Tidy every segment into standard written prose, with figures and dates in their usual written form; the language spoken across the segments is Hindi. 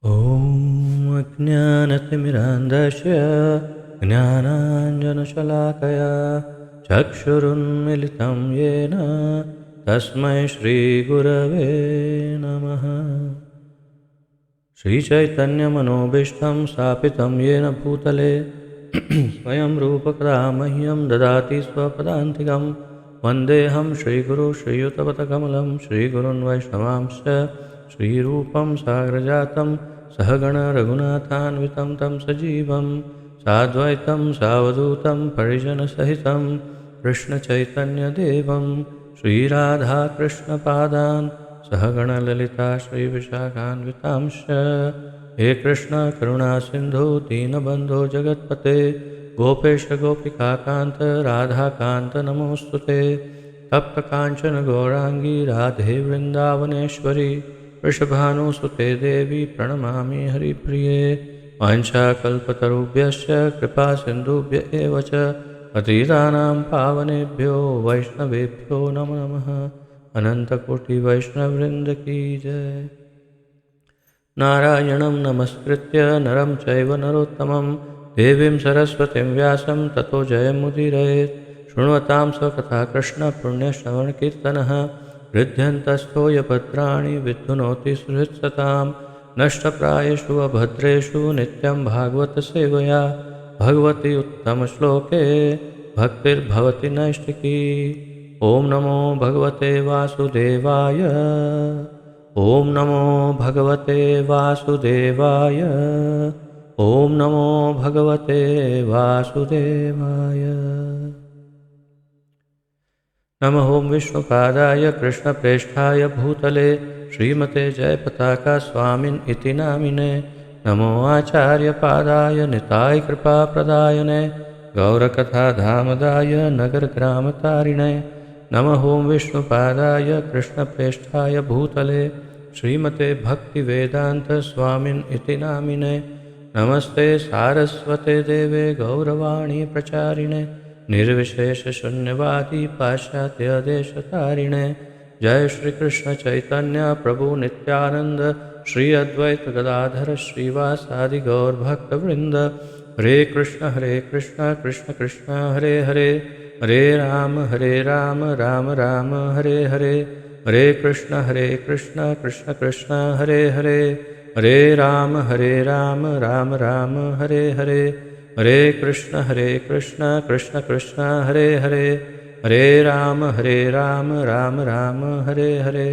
ॐ अज्ञानतिमिरान्धस्य ज्ञानाञ्जनशलाकया चक्षुरुन्मिलितं येन तस्मै श्रीगुरवे नमः। श्रीचैतन्यमनोभीष्टं स्थापितं येन भूतले स्वयं रूपकदा मह्यं ददाति स्वपदान्तिकं। वन्देऽहं श्रीगुरो श्रीयुतपथकमलं श्रीगुरुन् वैष्णवांश्च श्रीरूपं साग्रजातं सहगण रघुनाथान्वितं तं सजीवं साद्वैतं सावधूतं परिजनसहितं कृष्णचैतन्यदेवं श्रीराधाकृष्णपादान् सहगणललिता श्रीविशाखान्वितांश्च। हे कृष्ण करुणा सिंधु दीनबंधो जगत्पते गोपेश गोपिकाकांत राधाकांत नमोस्तुते। तप्त कांचन गौरांगी राधे वृंदावनेश्वरी वृषभानुसुते देवी प्रणमामि हरिप्रिये। वाञ्छाकल्पतरुभ्यश्च कृपा सिन्धुभ्य एव च पतितानां पावनेभ्यो वैष्णवेभ्यो नमो नमः। अनंतकोटि वैष्णववृंद की जय। नारायणं नमस्कृत्य नरं चैव नरोत्तमं देवीं सरस्वतीं व्यासं ततो जयमुदीरयेत्। शृण्वतां स्वकथा कृष्ण पुण्यश्रवणकीर्तनः हृद्यन्तस्थो यपत्राणि विद्युनोति सुहृत्सतां। नष्टप्रायेषु अभद्रेषु नित्यं भागवतसेवया भगवति उत्तमश्लोके भक्तिर्भवति नैष्टिकी। ॐ नमो भगवते वासुदेवाय। ॐ नमो भगवते वासुदेवाय। ॐ नमो भगवते वासुदेवाय। नमः ॐ विष्णुपादाय कृष्णप्रेष्ठाय भूतले श्रीमते जयपताका स्वामिन् इति नामिने। नमो आचार्यपादाय निताय कृपाप्रदायने गौरकथाधामदाय नगरग्रामतारिणे। नमः ॐ विष्णुपादाय कृष्णप्रेष्ठाय भूतले श्रीमते भक्तिवेदांत स्वामिन् इति नामिने। नमस्ते सारस्वते देवे गौरवाणी प्रचारिणे निर्विशेषशून्यवादी पाश्चात्यदेशतारिणे। जय श्री कृष्ण चैतन्य प्रभु नित्यानंद श्री अद्वैत गदाधर श्रीवासादि गौरभक्तवृंद। हरे कृष्ण कृष्ण कृष्ण हरे हरे हरे राम राम राम हरे हरे। हरे कृष्ण कृष्ण कृष्ण हरे हरे हरे राम राम राम हरे हरे। हरे कृष्ण कृष्ण कृष्ण हरे हरे हरे राम राम राम हरे हरे।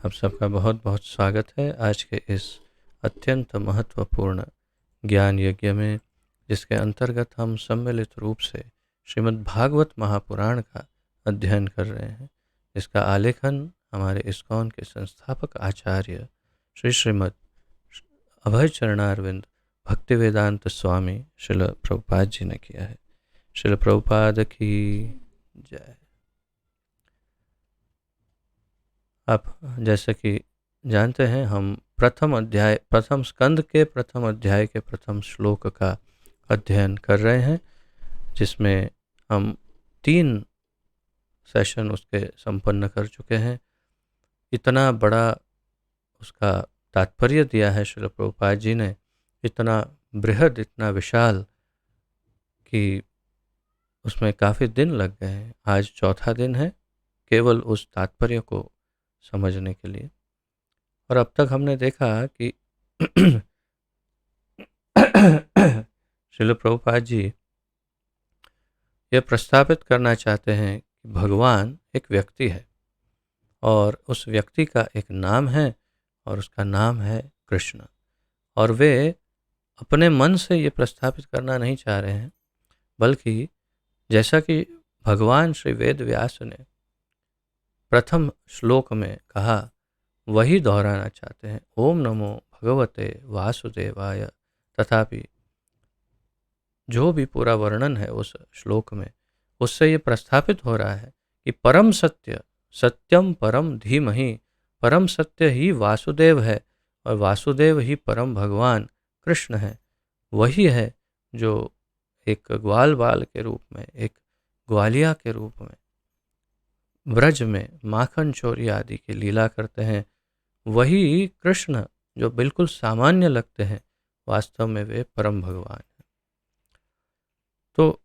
आप सबका बहुत बहुत स्वागत है आज के इस अत्यंत महत्वपूर्ण ज्ञान यज्ञ में, जिसके अंतर्गत हम सम्मिलित रूप से श्रीमद् भागवत महापुराण का अध्ययन कर रहे हैं। इसका आलेखन हमारे इस्कॉन के संस्थापक आचार्य श्रीमद् अभय चरणारविंद भक्तिवेदांत स्वामी श्रील प्रभुपाद जी ने किया है। श्रील प्रभुपाद की जय। आप जैसे कि जानते हैं, हम प्रथम स्कंद के प्रथम अध्याय के प्रथम श्लोक का अध्ययन कर रहे हैं, जिसमें हम 3 सेशन उसके संपन्न कर चुके हैं। इतना बड़ा उसका तात्पर्य दिया है श्रील प्रभुपाद जी ने, इतना बृहद, इतना विशाल कि उसमें काफ़ी दिन लग गए हैं। आज चौथा दिन है केवल उस तात्पर्य को समझने के लिए। और अब तक हमने देखा कि श्रील प्रभुपाद जी ये प्रस्तावित करना चाहते हैं कि भगवान एक व्यक्ति है और उस व्यक्ति का एक नाम है और उसका नाम है कृष्ण। और वे अपने मन से ये प्रस्तावित करना नहीं चाह रहे हैं, बल्कि जैसा कि भगवान श्री वेद व्यास ने प्रथम श्लोक में कहा, वही दोहराना चाहते हैं। ओम नमो भगवते वासुदेवाय। तथापि जो भी पूरा वर्णन है उस श्लोक में, उससे ये प्रस्थापित हो रहा है कि परम सत्य, सत्यम परम धीमहि, परम सत्य ही वासुदेव है और वासुदेव ही परम भगवान कृष्ण है। वही है जो एक ग्वाल बाल के रूप में, एक ग्वालिया के रूप में ब्रज में माखन चोरी आदि की लीला करते हैं, वही कृष्ण जो बिल्कुल सामान्य लगते हैं, वास्तव में वे परम भगवान हैं। तो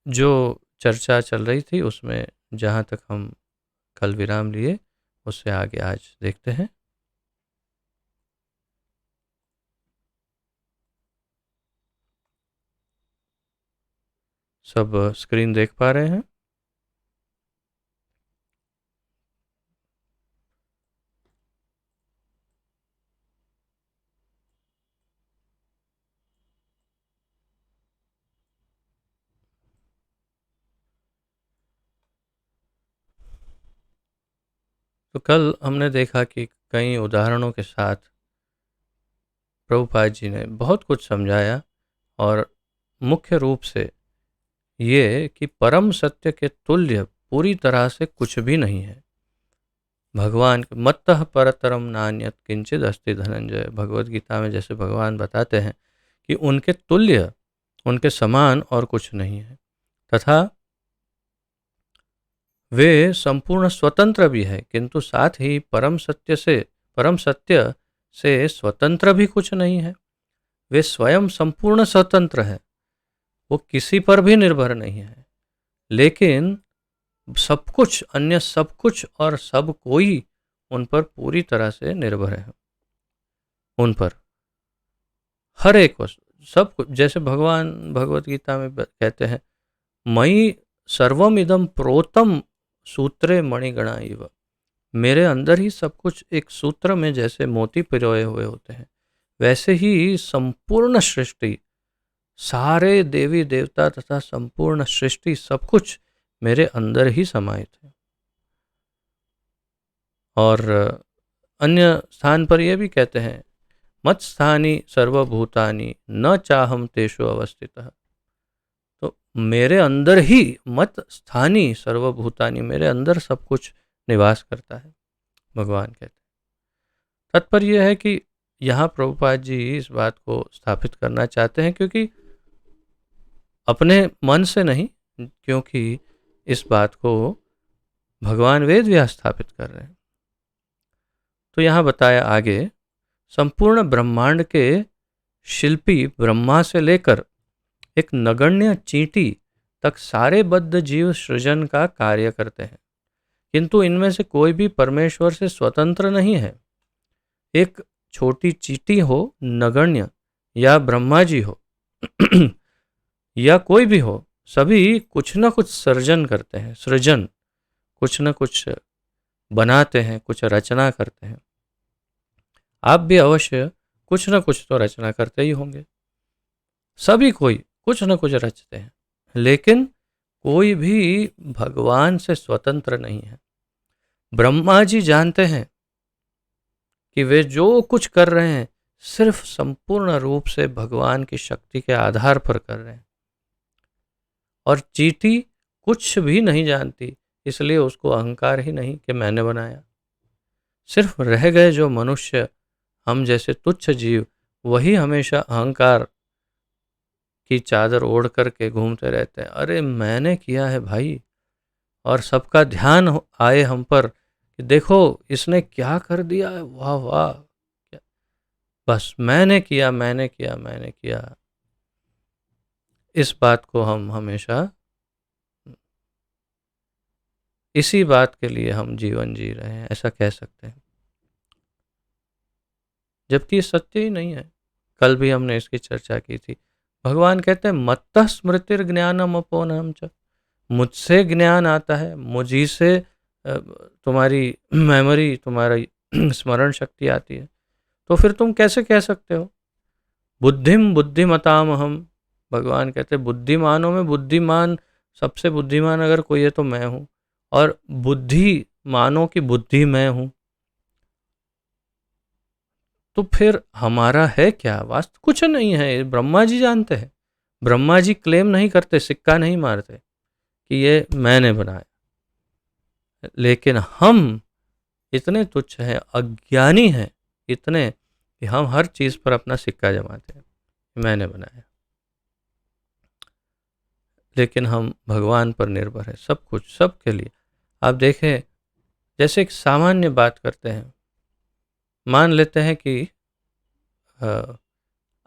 जो चर्चा चल रही थी उसमें जहाँ तक हम कल विराम लिए, उससे आगे आज देखते हैं। सब स्क्रीन देख पा रहे हैं? तो कल हमने देखा कि कई उदाहरणों के साथ प्रभुपाद जी ने बहुत कुछ समझाया, और मुख्य रूप से ये कि परम सत्य के तुल्य पूरी तरह से कुछ भी नहीं है। भगवान मत्तः परतरम नान्यत किंचिद अस्ति धनंजय, भगवत गीता में जैसे भगवान बताते हैं कि उनके तुल्य, उनके समान और कुछ नहीं है, तथा वे संपूर्ण स्वतंत्र भी है, किंतु साथ ही परम सत्य से स्वतंत्र भी कुछ नहीं है। वे स्वयं संपूर्ण स्वतंत्र है, वो किसी पर भी निर्भर नहीं है, लेकिन सब कुछ, अन्य सब कुछ और सब कोई उन पर पूरी तरह से निर्भर है। उन पर हर एक वस्तु, सब कुछ, जैसे भगवान भगवत गीता में कहते हैं, मयि सर्वम इदम प्रोतम सूत्रे मणिगणा इव, मेरे अंदर ही सब कुछ एक सूत्र में जैसे मोती पिरोए हुए होते हैं, वैसे ही संपूर्ण सृष्टि, सारे देवी देवता तथा संपूर्ण सृष्टि, सब कुछ मेरे अंदर ही समाहित है। और अन्य स्थान पर यह भी कहते हैं, मत स्थानी सर्वभूतानि न चाहम तेषु अवस्थितः, तो मेरे अंदर ही मत स्थानी सर्वभूतानि, मेरे अंदर सब कुछ निवास करता है, भगवान कहते हैं। तात्पर्य यह है कि यहाँ प्रभुपाद जी इस बात को स्थापित करना चाहते हैं, क्योंकि अपने मन से नहीं, क्योंकि इस बात को भगवान वेद व्यास स्थापित कर रहे हैं। तो यहाँ बताया आगे, संपूर्ण ब्रह्मांड के शिल्पी ब्रह्मा से लेकर एक नगण्य चींटी तक सारे बद्ध जीव सृजन का कार्य करते हैं, किंतु इनमें से कोई भी परमेश्वर से स्वतंत्र नहीं है। एक छोटी चींटी हो, नगण्य, या ब्रह्मा जी हो या कोई भी हो, सभी कुछ न कुछ सर्जन करते हैं, सृजन, कुछ न कुछ बनाते हैं, कुछ रचना करते हैं। आप भी अवश्य कुछ न कुछ तो रचना करते ही होंगे, सभी कोई कुछ न कुछ रचते हैं, लेकिन कोई भी भगवान से स्वतंत्र नहीं है। ब्रह्मा जी जानते हैं कि वे जो कुछ कर रहे हैं सिर्फ संपूर्ण रूप से भगवान की शक्ति के आधार पर कर रहे हैं, और चींटी कुछ भी नहीं जानती, इसलिए उसको अहंकार ही नहीं कि मैंने बनाया। सिर्फ रह गए जो मनुष्य, हम जैसे तुच्छ जीव, वही हमेशा अहंकार की चादर ओढ़ करके घूमते रहते हैं, अरे मैंने किया है भाई, और सबका ध्यान आए हम पर कि देखो इसने क्या कर दिया है, वाह वाह, क्या, बस मैंने किया, मैंने किया, मैंने किया। इस बात को हम हमेशा, इसी बात के लिए हम जीवन जी रहे हैं, ऐसा कह सकते हैं, जबकि ये सत्य ही नहीं है। कल भी हमने इसकी चर्चा की थी। भगवान कहते हैं, मत्तः स्मृतिर ज्ञानम अपोनम च, मुझसे ज्ञान आता है, मुझी से तुम्हारी मेमोरी, तुम्हारी स्मरण शक्ति आती है, तो फिर तुम कैसे कह सकते हो बुद्धिम बुद्धिमताम हम। भगवान कहते हैं, बुद्धिमानों में बुद्धिमान, सबसे बुद्धिमान अगर कोई है तो मैं हूँ, और बुद्धिमानों की बुद्धि मैं हूँ, तो फिर हमारा है क्या? वास्तव कुछ नहीं है, ब्रह्मा जी जानते हैं। ब्रह्मा जी क्लेम नहीं करते, सिक्का नहीं मारते कि ये मैंने बनाया, लेकिन हम इतने तुच्छ हैं, अज्ञानी हैं इतने, कि हम हर चीज पर अपना सिक्का जमाते हैं, मैंने बनाया। लेकिन हम भगवान पर निर्भर हैं, सब कुछ, सबके लिए। आप देखें, जैसे एक सामान्य बात करते हैं, मान लेते हैं कि अ,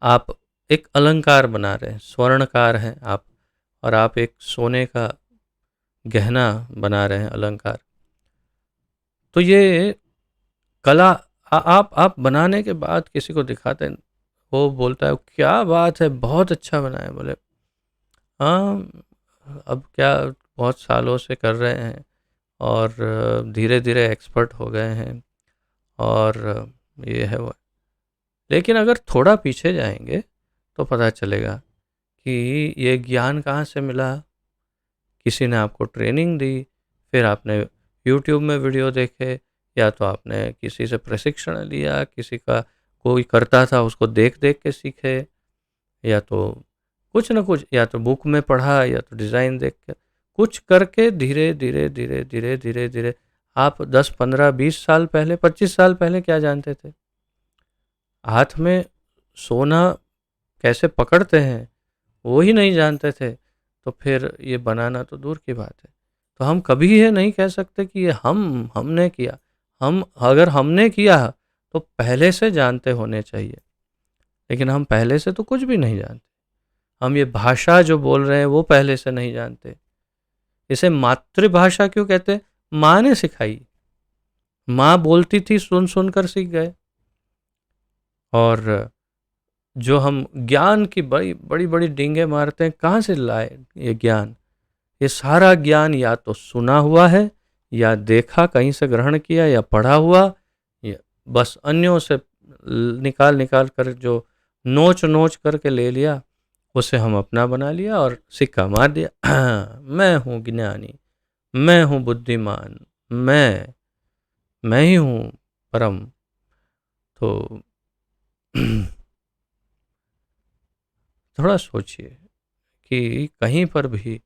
आप एक अलंकार बना रहे हैं, स्वर्णकार हैं आप, और आप एक सोने का गहना बना रहे हैं, अलंकार। तो ये कला आप बनाने के बाद किसी को दिखाते हैं, वो बोलता है क्या बात है, बहुत अच्छा बना है। बोले हाँ, अब क्या, बहुत सालों से कर रहे हैं और धीरे धीरे एक्सपर्ट हो गए हैं, और ये है वो। लेकिन अगर थोड़ा पीछे जाएंगे तो पता चलेगा कि ये ज्ञान कहाँ से मिला। किसी ने आपको ट्रेनिंग दी, फिर आपने यूट्यूब में वीडियो देखे, या तो आपने किसी से प्रशिक्षण लिया, किसी का कोई करता था उसको देख देख के सीखे, या तो कुछ ना कुछ, या तो बुक में पढ़ा, या तो डिज़ाइन देख के, कुछ करके धीरे धीरे धीरे धीरे धीरे धीरे आप 10 15 20 साल पहले, 25 साल पहले क्या जानते थे? हाथ में सोना कैसे पकड़ते हैं वो ही नहीं जानते थे, तो फिर ये बनाना तो दूर की बात है। तो हम कभी ये नहीं कह सकते कि ये हमने किया। हम अगर हमने किया तो पहले से जानते होने चाहिए, लेकिन हम पहले से तो कुछ भी नहीं जानते। हम ये भाषा जो बोल रहे हैं वो पहले से नहीं जानते। इसे मातृभाषा क्यों कहते हैं? माँ ने सिखाई, माँ बोलती थी, सुन सुन कर सीख गए। और जो हम ज्ञान की बड़ी बड़ी बड़ी डींगे मारते हैं, कहाँ से लाए ये ज्ञान? ये सारा ज्ञान या तो सुना हुआ है, या देखा, कहीं से ग्रहण किया, या पढ़ा हुआ, या बस अन्यों से निकाल निकाल कर जो नोच नोच करके ले लिया, उसे हम अपना बना लिया और सिक्का मार दिया। मैं हूँ ज्ञानी, मैं हूँ बुद्धिमान, मैं ही हूँ परम। तो थोड़ा सोचिए कि कहीं पर भी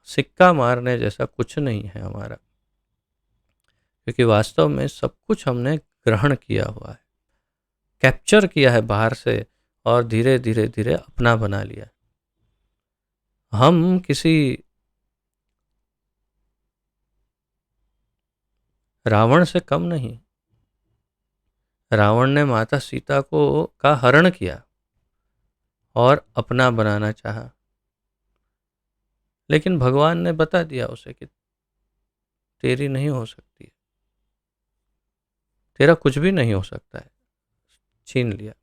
सिक्का मारने जैसा कुछ नहीं है हमारा, क्योंकि वास्तव में सब कुछ हमने ग्रहण किया हुआ है, कैप्चर किया है बाहर से, और धीरे धीरे धीरे अपना बना लिया। हम किसी रावण से कम नहीं। रावण ने माता सीता को का हरण किया और अपना बनाना चाहा, लेकिन भगवान ने बता दिया उसे कि तेरी नहीं हो सकती, तेरा कुछ भी नहीं हो सकता है, छीन लिया।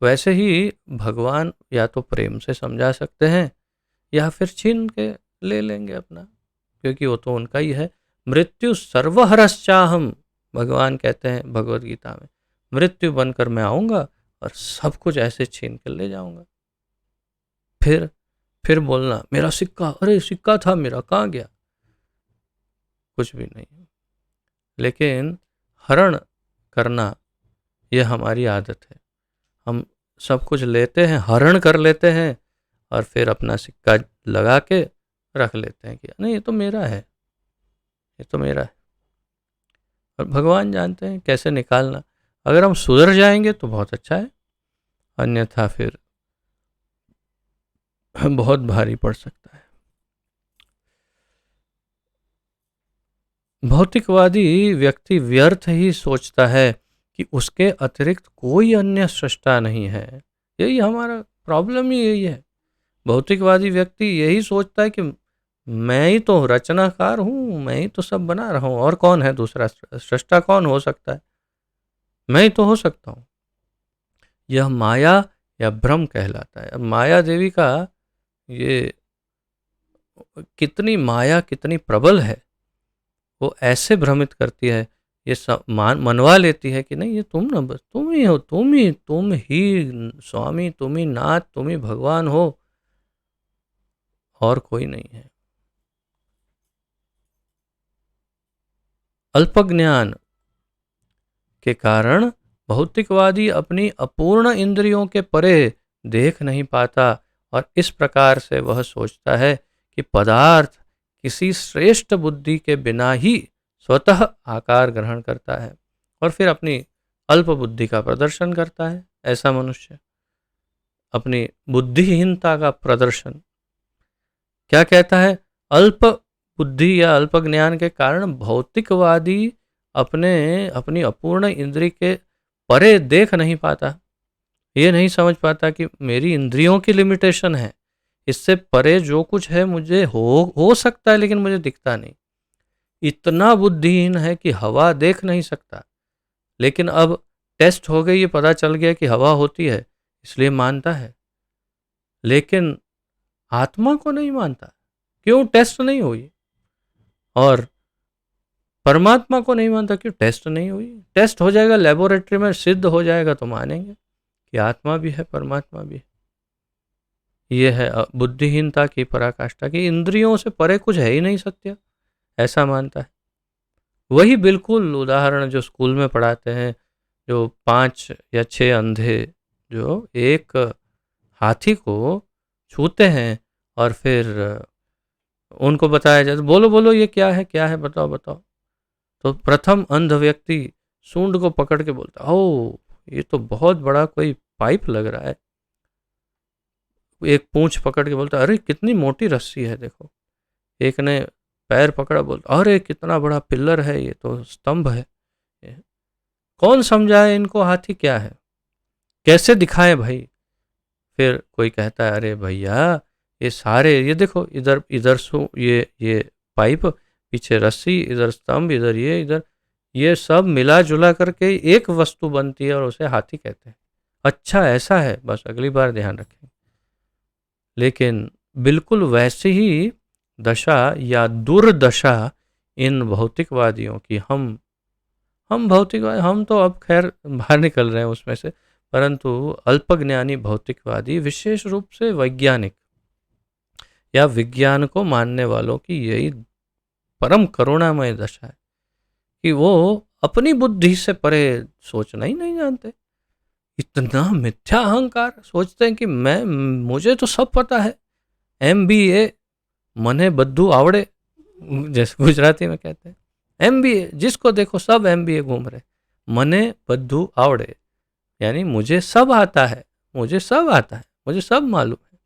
वैसे ही भगवान या तो प्रेम से समझा सकते हैं, या फिर छीन के ले लेंगे अपना, क्योंकि वो तो उनका ही है। मृत्यु सर्वहरश्चाहम, भगवान कहते हैं भगवत गीता में, मृत्यु बनकर मैं आऊंगा और सब कुछ ऐसे छीन कर ले जाऊंगा। फिर फिर बोलना मेरा सिक्का, अरे सिक्का था मेरा, कहाँ गया? कुछ भी नहीं। लेकिन हरण करना यह हमारी आदत है। हम सब कुछ लेते हैं, हरण कर लेते हैं, और फिर अपना सिक्का लगा के रख लेते हैं कि नहीं, ये तो मेरा है, ये तो मेरा है। और भगवान जानते हैं कैसे निकालना। अगर हम सुधर जाएंगे तो बहुत अच्छा है, अन्यथा फिर बहुत भारी पड़ सकता है। भौतिकवादी व्यक्ति व्यर्थ ही सोचता है कि उसके अतिरिक्त कोई अन्य सृष्टा नहीं है। यही हमारा प्रॉब्लम ही यही है। भौतिकवादी व्यक्ति यही सोचता है कि मैं ही तो रचनाकार हूँ, मैं ही तो सब बना रहा हूँ, और कौन है दूसरा सृष्टा? कौन हो सकता है? मैं ही तो हो सकता हूँ। यह माया या भ्रम कहलाता है। अब माया देवी का ये कितनी माया, कितनी प्रबल है, वो ऐसे भ्रमित करती है, ये मनवा लेती है कि नहीं, ये तुम ना, बस तुम ही हो, तुम ही स्वामी, तुम ही नाथ, तुम ही भगवान हो, और कोई नहीं है। अल्पज्ञान के कारण भौतिकवादी अपनी अपूर्ण इंद्रियों के परे देख नहीं पाता, और इस प्रकार से वह सोचता है कि पदार्थ किसी श्रेष्ठ बुद्धि के बिना ही स्वतः आकार ग्रहण करता है, और फिर अपनी अल्प बुद्धि का प्रदर्शन करता है। ऐसा मनुष्य अपनी बुद्धिहीनता का प्रदर्शन क्या कहता है, अल्प बुद्धि या अल्प ज्ञान के कारण भौतिकवादी अपनी अपूर्ण इंद्रिय के परे देख नहीं पाता। ये नहीं समझ पाता कि मेरी इंद्रियों की लिमिटेशन है, इससे परे जो कुछ है मुझे हो सकता है, लेकिन मुझे दिखता नहीं। इतना बुद्धिहीन है कि हवा देख नहीं सकता, लेकिन अब टेस्ट हो गई, ये पता चल गया कि हवा होती है, इसलिए मानता है। लेकिन आत्मा को नहीं मानता, क्यों? टेस्ट नहीं हुई। और परमात्मा को नहीं मानता, क्यों? टेस्ट नहीं हुई। टेस्ट हो जाएगा, लेबोरेटरी में सिद्ध हो जाएगा तो मानेंगे कि आत्मा भी है, परमात्मा भी है। ये है बुद्धिहीनता की पराकाष्ठा, की इंद्रियों से परे कुछ है ही नहीं सत्य, ऐसा मानता है। वही बिल्कुल उदाहरण जो स्कूल में पढ़ाते हैं, जो 5 या 6 अंधे जो एक हाथी को छूते हैं और फिर उनको बताया जाता, बोलो बोलो ये क्या है, क्या है, बताओ बताओ। तो प्रथम अंध व्यक्ति सूंड को पकड़ के बोलता, ओ ये तो बहुत बड़ा कोई पाइप लग रहा है। एक पूंछ पकड़ के बोलता, अरे कितनी मोटी रस्सी है देखो। एक ने पैर पकड़ा, बोलता, अरे कितना बड़ा पिलर है, ये तो स्तंभ है। कौन समझाए इनको हाथी क्या है, कैसे दिखाएं भाई। फिर कोई कहता है, अरे भैया ये सारे, ये देखो, इधर इधर ये पाइप, पीछे रस्सी, इधर स्तंभ, इधर ये सब मिला जुला करके एक वस्तु बनती है और उसे हाथी कहते हैं। अच्छा ऐसा है, बस अगली बार ध्यान रखें। लेकिन बिल्कुल वैसी ही दशा या दुर्दशा इन भौतिकवादियों की, हम भौतिकवादी, हम तो अब खैर बाहर निकल रहे हैं उसमें से, परंतु अल्पज्ञानी भौतिकवादी, विशेष रूप से वैज्ञानिक या विज्ञान को मानने वालों की यही परम करुणामय दशा है कि वो अपनी बुद्धि से परे सोचना ही नहीं जानते। इतना मिथ्या अहंकार, सोचते हैं कि मुझे तो सब पता है, MBA मने बद्दू आवड़े, जैसे गुजराती में कहते हैं। MBA, जिसको देखो सब MBA घूम रहे, मने बद्दू आवड़े, यानी मुझे सब आता है, मुझे सब आता है, मुझे सब मालूम है,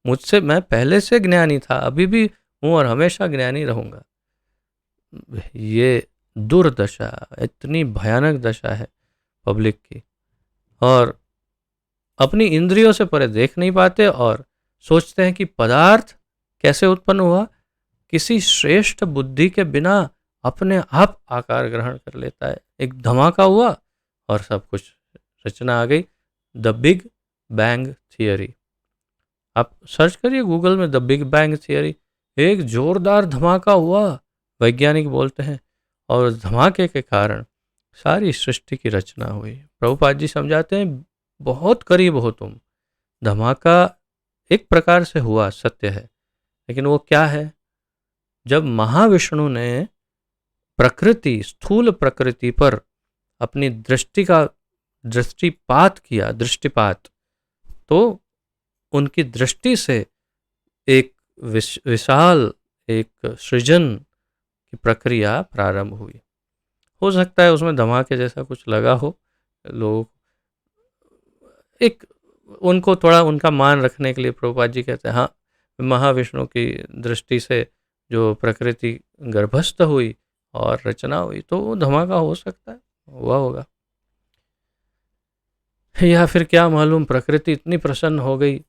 मुझसे, मैं पहले से ज्ञानी था, अभी भी हूँ और हमेशा ज्ञानी रहूंगा। ये दुर्दशा, इतनी भयानक दशा है पब्लिक की। और अपनी इंद्रियों से परे देख नहीं पाते और सोचते हैं कि पदार्थ कैसे उत्पन्न हुआ, किसी श्रेष्ठ बुद्धि के बिना अपने आप आकार ग्रहण कर लेता है। एक धमाका हुआ और सब कुछ रचना आ गई। द बिग बैंग थियरी, आप सर्च करिए गूगल में, द बिग बैंग थियरी। एक जोरदार धमाका हुआ, वैज्ञानिक बोलते हैं, और धमाके के कारण सारी सृष्टि की रचना हुई। प्रभुपाद जी समझाते हैं, बहुत करीब हो तुम, धमाका एक प्रकार से हुआ, सत्य है, लेकिन वो क्या है? जब महाविष्णु ने प्रकृति, स्थूल प्रकृति पर अपनी दृष्टिपात किया, दृष्टिपात, तो उनकी दृष्टि से एक विशाल एक सृजन की प्रक्रिया प्रारंभ हुई। हो सकता है उसमें धमाके जैसा कुछ लगा हो, लोग एक उनको थोड़ा उनका मान रखने के लिए प्रभुपाद जी कहते हैं, हाँ महाविष्णु की दृष्टि से जो प्रकृति गर्भस्थ हुई और रचना हुई, तो वो धमाका हो सकता है, हुआ होगा। या फिर क्या मालूम, प्रकृति इतनी प्रसन्न हो गई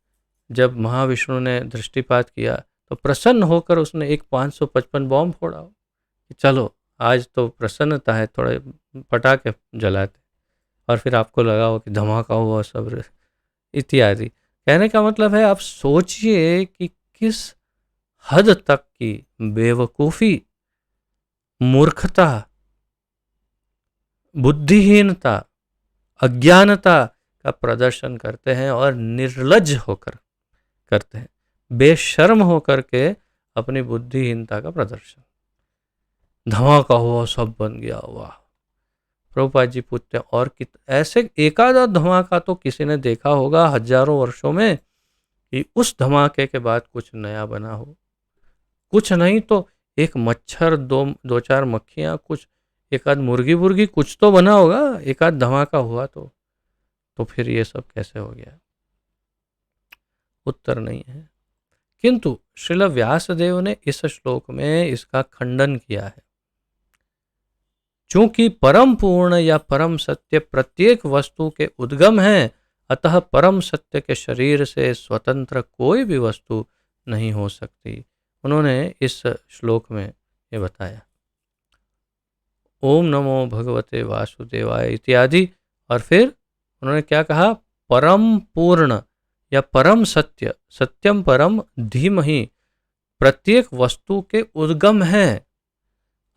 जब महाविष्णु ने दृष्टिपात किया, तो प्रसन्न होकर उसने एक 555 बॉम्ब फोड़ा हो कि चलो आज तो प्रसन्नता है, थोड़े पटाखे जलाते, और फिर आपको लगा हो कि धमाका हुआ सब इत्यादि। कहने का मतलब है, आप सोचिए कि किस हद तक की बेवकूफ़ी, मूर्खता, बुद्धिहीनता, अज्ञानता का प्रदर्शन करते हैं और निर्लज्ज होकर करते हैं, बेशर्म होकर के अपनी बुद्धिहीनता का प्रदर्शन। धमाका हुआ, सब बन गया, वाह। प्रभुपाद जी पूछते हैं, और ऐसे एकाधा धमाका तो किसी ने देखा होगा हजारों वर्षों में कि उस धमाके के बाद कुछ नया बना हो? कुछ नहीं तो एक मच्छर, दो चार मक्खियां, कुछ एक आध मुर्गी कुछ तो बना होगा, एक आध धमाका हुआ तो फिर ये सब कैसे हो गया? उत्तर नहीं है। किंतु श्रील व्यासदेव ने इस श्लोक में इसका खंडन किया है। चूंकि परम पूर्ण या परम सत्य प्रत्येक वस्तु के उद्गम है, अतः परम सत्य के शरीर से स्वतंत्र कोई भी वस्तु नहीं हो सकती। उन्होंने इस श्लोक में ये बताया। ओम नमो भगवते वासुदेवाय इत्यादि। और फिर उन्होंने क्या कहा? परम पूर्ण या परम सत्य, सत्यम परम धीमहि, प्रत्येक वस्तु के उद्गम है,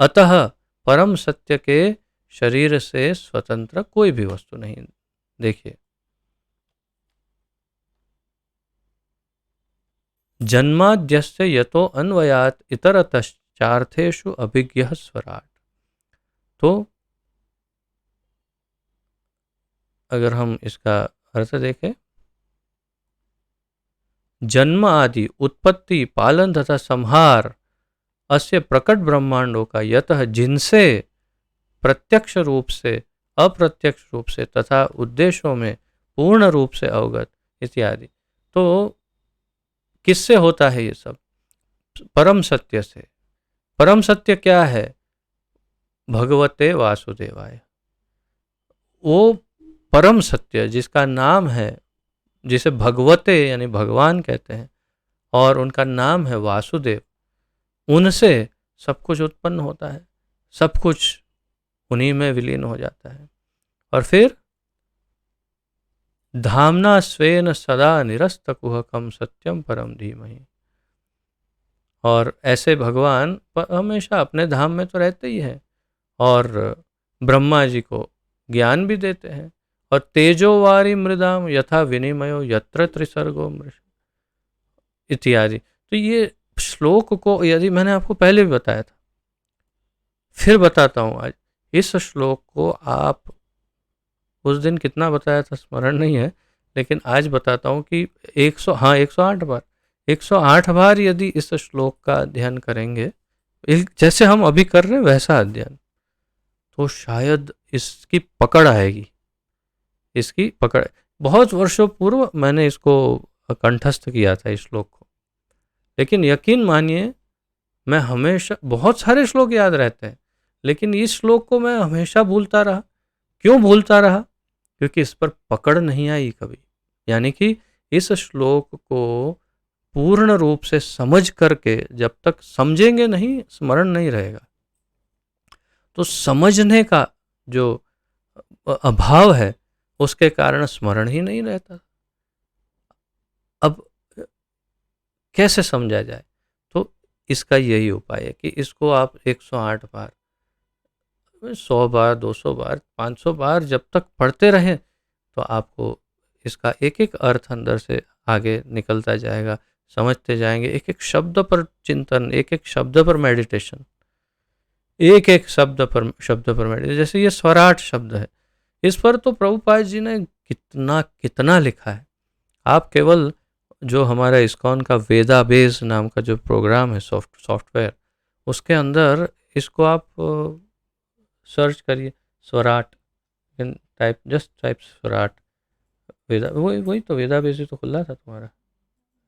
अतः परम सत्य के शरीर से स्वतंत्र कोई भी वस्तु नहीं। देखिए, जन्माद्यस्य यतो अन्वयात इतरतश्चार्थेषु अभिज्ञः स्वराट। तो अगर हम इसका अर्थ देखें, जन्म आदि उत्पत्ति, पालन तथा संहार अस्य प्रकट ब्रह्मांडों का यतः जिनसे प्रत्यक्ष रूप से, अप्रत्यक्ष रूप से तथा उद्देश्यों में पूर्ण रूप से अवगत इत्यादि। तो किससे होता है ये सब? परम सत्य से। परम सत्य क्या है? भगवते वासुदेवाय। वो परम सत्य जिसका नाम है, जिसे भगवते यानी भगवान कहते हैं, और उनका नाम है वासुदेव, उनसे सब कुछ उत्पन्न होता है, सब कुछ उन्हीं में विलीन हो जाता है। और फिर धामना स्वेन सदा निरस्तकुहकम सत्यम परम धीमहि। और ऐसे भगवान हमेशा अपने धाम में तो रहते ही हैं, और ब्रह्मा जी को ज्ञान भी देते हैं। और तेजोवारी मृदाम यथा विनिमयो यत्र त्रिसर्गो मृष इत्यादि। तो ये श्लोक को यदि मैंने आपको पहले भी बताया था, फिर बताता हूँ आज। इस श्लोक को आप उस दिन कितना बताया था स्मरण नहीं है, लेकिन आज बताता हूँ कि 108 बार, 108 बार यदि इस श्लोक का अध्ययन करेंगे, जैसे हम अभी कर रहे हैं वैसा अध्ययन, तो शायद इसकी पकड़ आएगी। इसकी पकड़, बहुत वर्षों पूर्व मैंने इसको कंठस्थ किया था इस श्लोक को, लेकिन यकीन मानिए मैं हमेशा, बहुत सारे श्लोक याद रहते हैं, लेकिन इस श्लोक को मैं हमेशा भूलता रहा। क्यों भूलता रहा? क्योंकि इस पर पकड़ नहीं आई कभी। यानी कि इस श्लोक को पूर्ण रूप से समझ करके जब तक समझेंगे नहीं, स्मरण नहीं रहेगा। तो समझने का जो अभाव है, उसके कारण स्मरण ही नहीं रहता। अब कैसे समझा जाए? तो इसका यही उपाय है कि इसको आप 108 बार, 100 बार, 200 बार, 500 बार जब तक पढ़ते रहें, तो आपको इसका एक एक अर्थ अंदर से आगे निकलता जाएगा, समझते जाएंगे। एक एक शब्द पर चिंतन, एक एक शब्द पर मेडिटेशन, एक एक शब्द पर मेडिटेशन। जैसे ये स्वराट शब्द है, इस पर तो प्रभुपाद जी ने कितना कितना लिखा है। आप केवल जो हमारा इस्कॉन का वेदाबेस नाम का जो प्रोग्राम है, सॉफ्टवेयर, उसके अंदर इसको आप सर्च करिए, स्वराट, जस्ट टाइप स्वराट वेदा, वही तो वेदाबेस ही तो खुला था तुम्हारा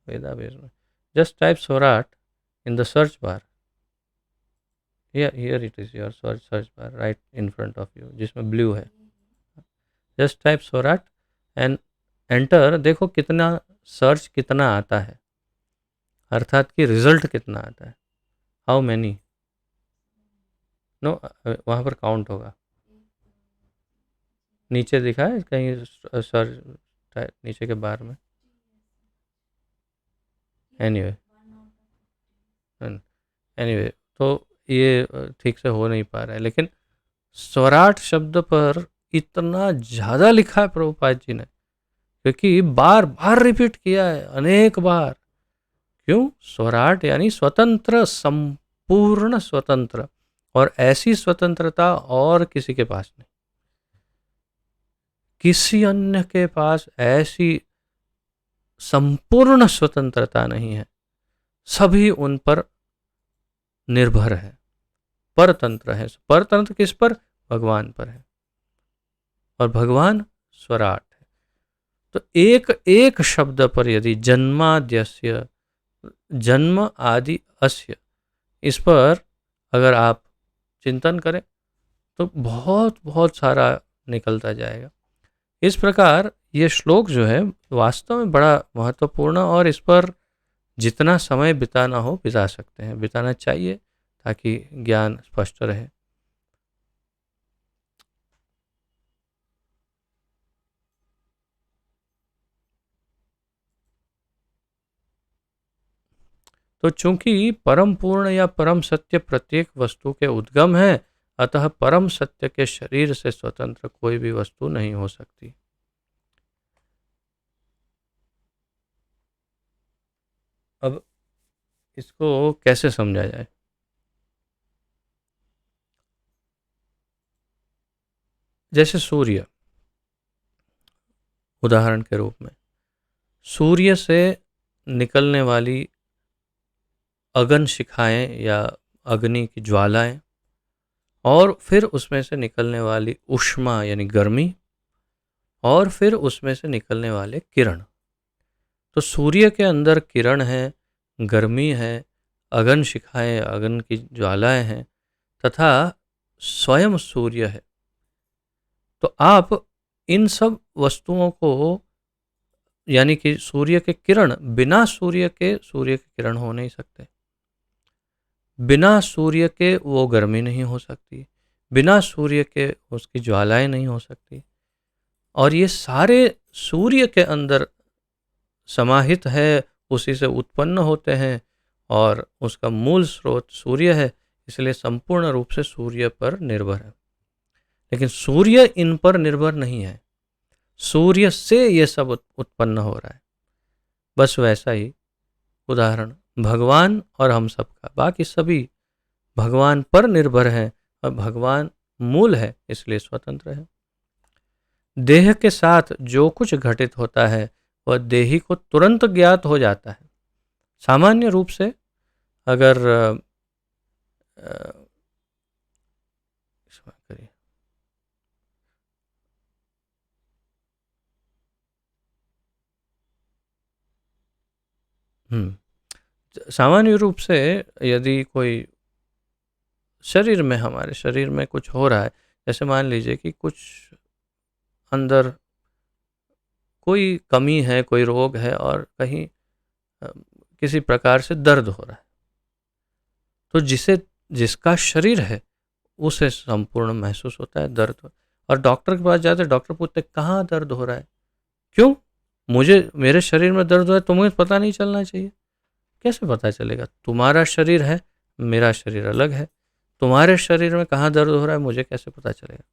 वेदाबेस में। Just type Swarat in the search bar, here it is your search bar right in front of you, जिसमें ब्लू है। Just type Swarat and enter. देखो कितना सर्च कितना आता है, अर्थात कि रिजल्ट कितना आता है। हाउ मैनी, नो, वहाँ पर काउंट होगा, नीचे दिखा है कहीं सर्च नीचे के बार में। एनीवे तो ये ठीक से हो नहीं पा रहा है, लेकिन स्वराट शब्द पर इतना ज़्यादा लिखा है प्रभुपाद जी ने, क्योंकि बार बार रिपीट किया है, अनेक बार। क्यों? स्वराट यानी स्वतंत्र, संपूर्ण स्वतंत्र, और ऐसी स्वतंत्रता और किसी के पास नहीं, किसी अन्य के पास ऐसी संपूर्ण स्वतंत्रता नहीं है। सभी उन पर निर्भर है, परतंत्र है। परतंत्र किस पर? भगवान पर है, और भगवान स्वराट है। तो एक एक शब्द पर यदि जन्माद्यस्य, जन्म आदि अस्य, इस पर अगर आप चिंतन करें तो बहुत बहुत सारा निकलता जाएगा। इस प्रकार ये श्लोक जो है वास्तव में बड़ा महत्वपूर्ण, और इस पर जितना समय बिताना हो बिता सकते हैं, बिताना चाहिए ताकि ज्ञान स्पष्ट रहे। तो चूंकि परम पूर्ण या परम सत्य प्रत्येक वस्तु के उद्गम है, अतः परम सत्य के शरीर से स्वतंत्र कोई भी वस्तु नहीं हो सकती। अब इसको कैसे समझा जाए? जैसे सूर्य, उदाहरण के रूप में, सूर्य से निकलने वाली अग्नि शिखाएं या अग्नि की ज्वालाएं, और फिर उसमें से निकलने वाली ऊष्मा यानी गर्मी, और फिर उसमें से निकलने वाले किरण। तो सूर्य के अंदर किरण है, गर्मी है, अग्नि शिखाएं, अग्नि की ज्वालाएं हैं, तथा स्वयं सूर्य है। तो आप इन सब वस्तुओं को, यानी कि सूर्य के किरण, बिना सूर्य के किरण हो नहीं सकते, बिना सूर्य के वो गर्मी नहीं हो सकती, बिना सूर्य के उसकी ज्वालाएं नहीं हो सकती, और ये सारे सूर्य के अंदर समाहित है, उसी से उत्पन्न होते हैं, और उसका मूल स्रोत सूर्य है, इसलिए संपूर्ण रूप से सूर्य पर निर्भर है। लेकिन सूर्य इन पर निर्भर नहीं है, सूर्य से ये सब उत्पन्न हो रहा है। बस वैसा ही उदाहरण भगवान और हम सबका, बाकी सभी भगवान पर निर्भर है, और भगवान मूल है इसलिए स्वतंत्र है। देह के साथ जो कुछ घटित होता है वह देही को तुरंत ज्ञात हो जाता है। सामान्य रूप से अगर करिए, सामान्य रूप से यदि कोई शरीर में, हमारे शरीर में कुछ हो रहा है, जैसे मान लीजिए कि कुछ अंदर कोई कमी है, कोई रोग है, और कहीं किसी प्रकार से दर्द हो रहा है, तो जिसका शरीर है उसे संपूर्ण महसूस होता है दर्द। और डॉक्टर के पास जाते, डॉक्टर पूछते कहाँ दर्द हो रहा है, क्यों? मेरे शरीर में दर्द हो रहा है, तुम्हें पता नहीं चलना चाहिए? कैसे पता चलेगा? तुम्हारा शरीर है, मेरा शरीर अलग है, तुम्हारे शरीर में कहाँ दर्द हो रहा है मुझे कैसे पता चलेगा?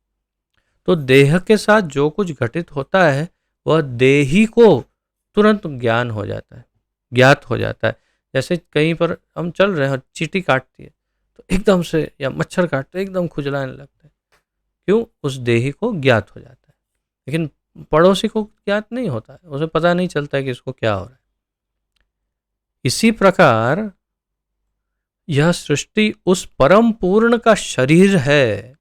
तो देह के साथ जो कुछ घटित होता है वह देही को तुरंत ज्ञान हो जाता है, ज्ञात हो जाता है। जैसे कहीं पर हम चल रहे हैं, चींटी काटती है तो एकदम से, या मच्छर काटते एकदम खुजलाने लगता है, क्यों? उस देही को ज्ञात हो जाता है। लेकिन पड़ोसी को ज्ञात नहीं होता है, उसे पता नहीं चलता है कि इसको क्या हो रहा है। इसी प्रकार यह सृष्टि उस परम पूर्ण का शरीर है,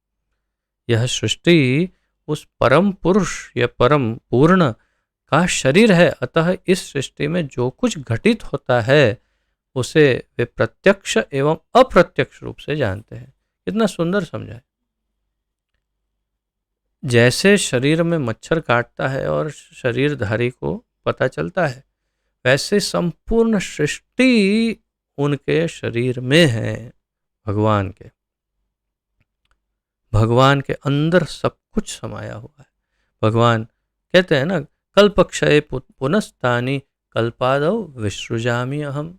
यह सृष्टि उस परम पुरुष या परम पूर्ण का शरीर है। अतः इस सृष्टि में जो कुछ घटित होता है उसे वे प्रत्यक्ष एवं अप्रत्यक्ष रूप से जानते हैं। कितना सुंदर समझा है। जैसे शरीर में मच्छर काटता है और शरीरधारी को पता चलता है, वैसे संपूर्ण सृष्टि उनके शरीर में है, भगवान के अंदर सब कुछ समाया हुआ है। भगवान कहते हैं ना, कल्पक्षय पुनस्तानि कल्पादौ विसृजामि अहम।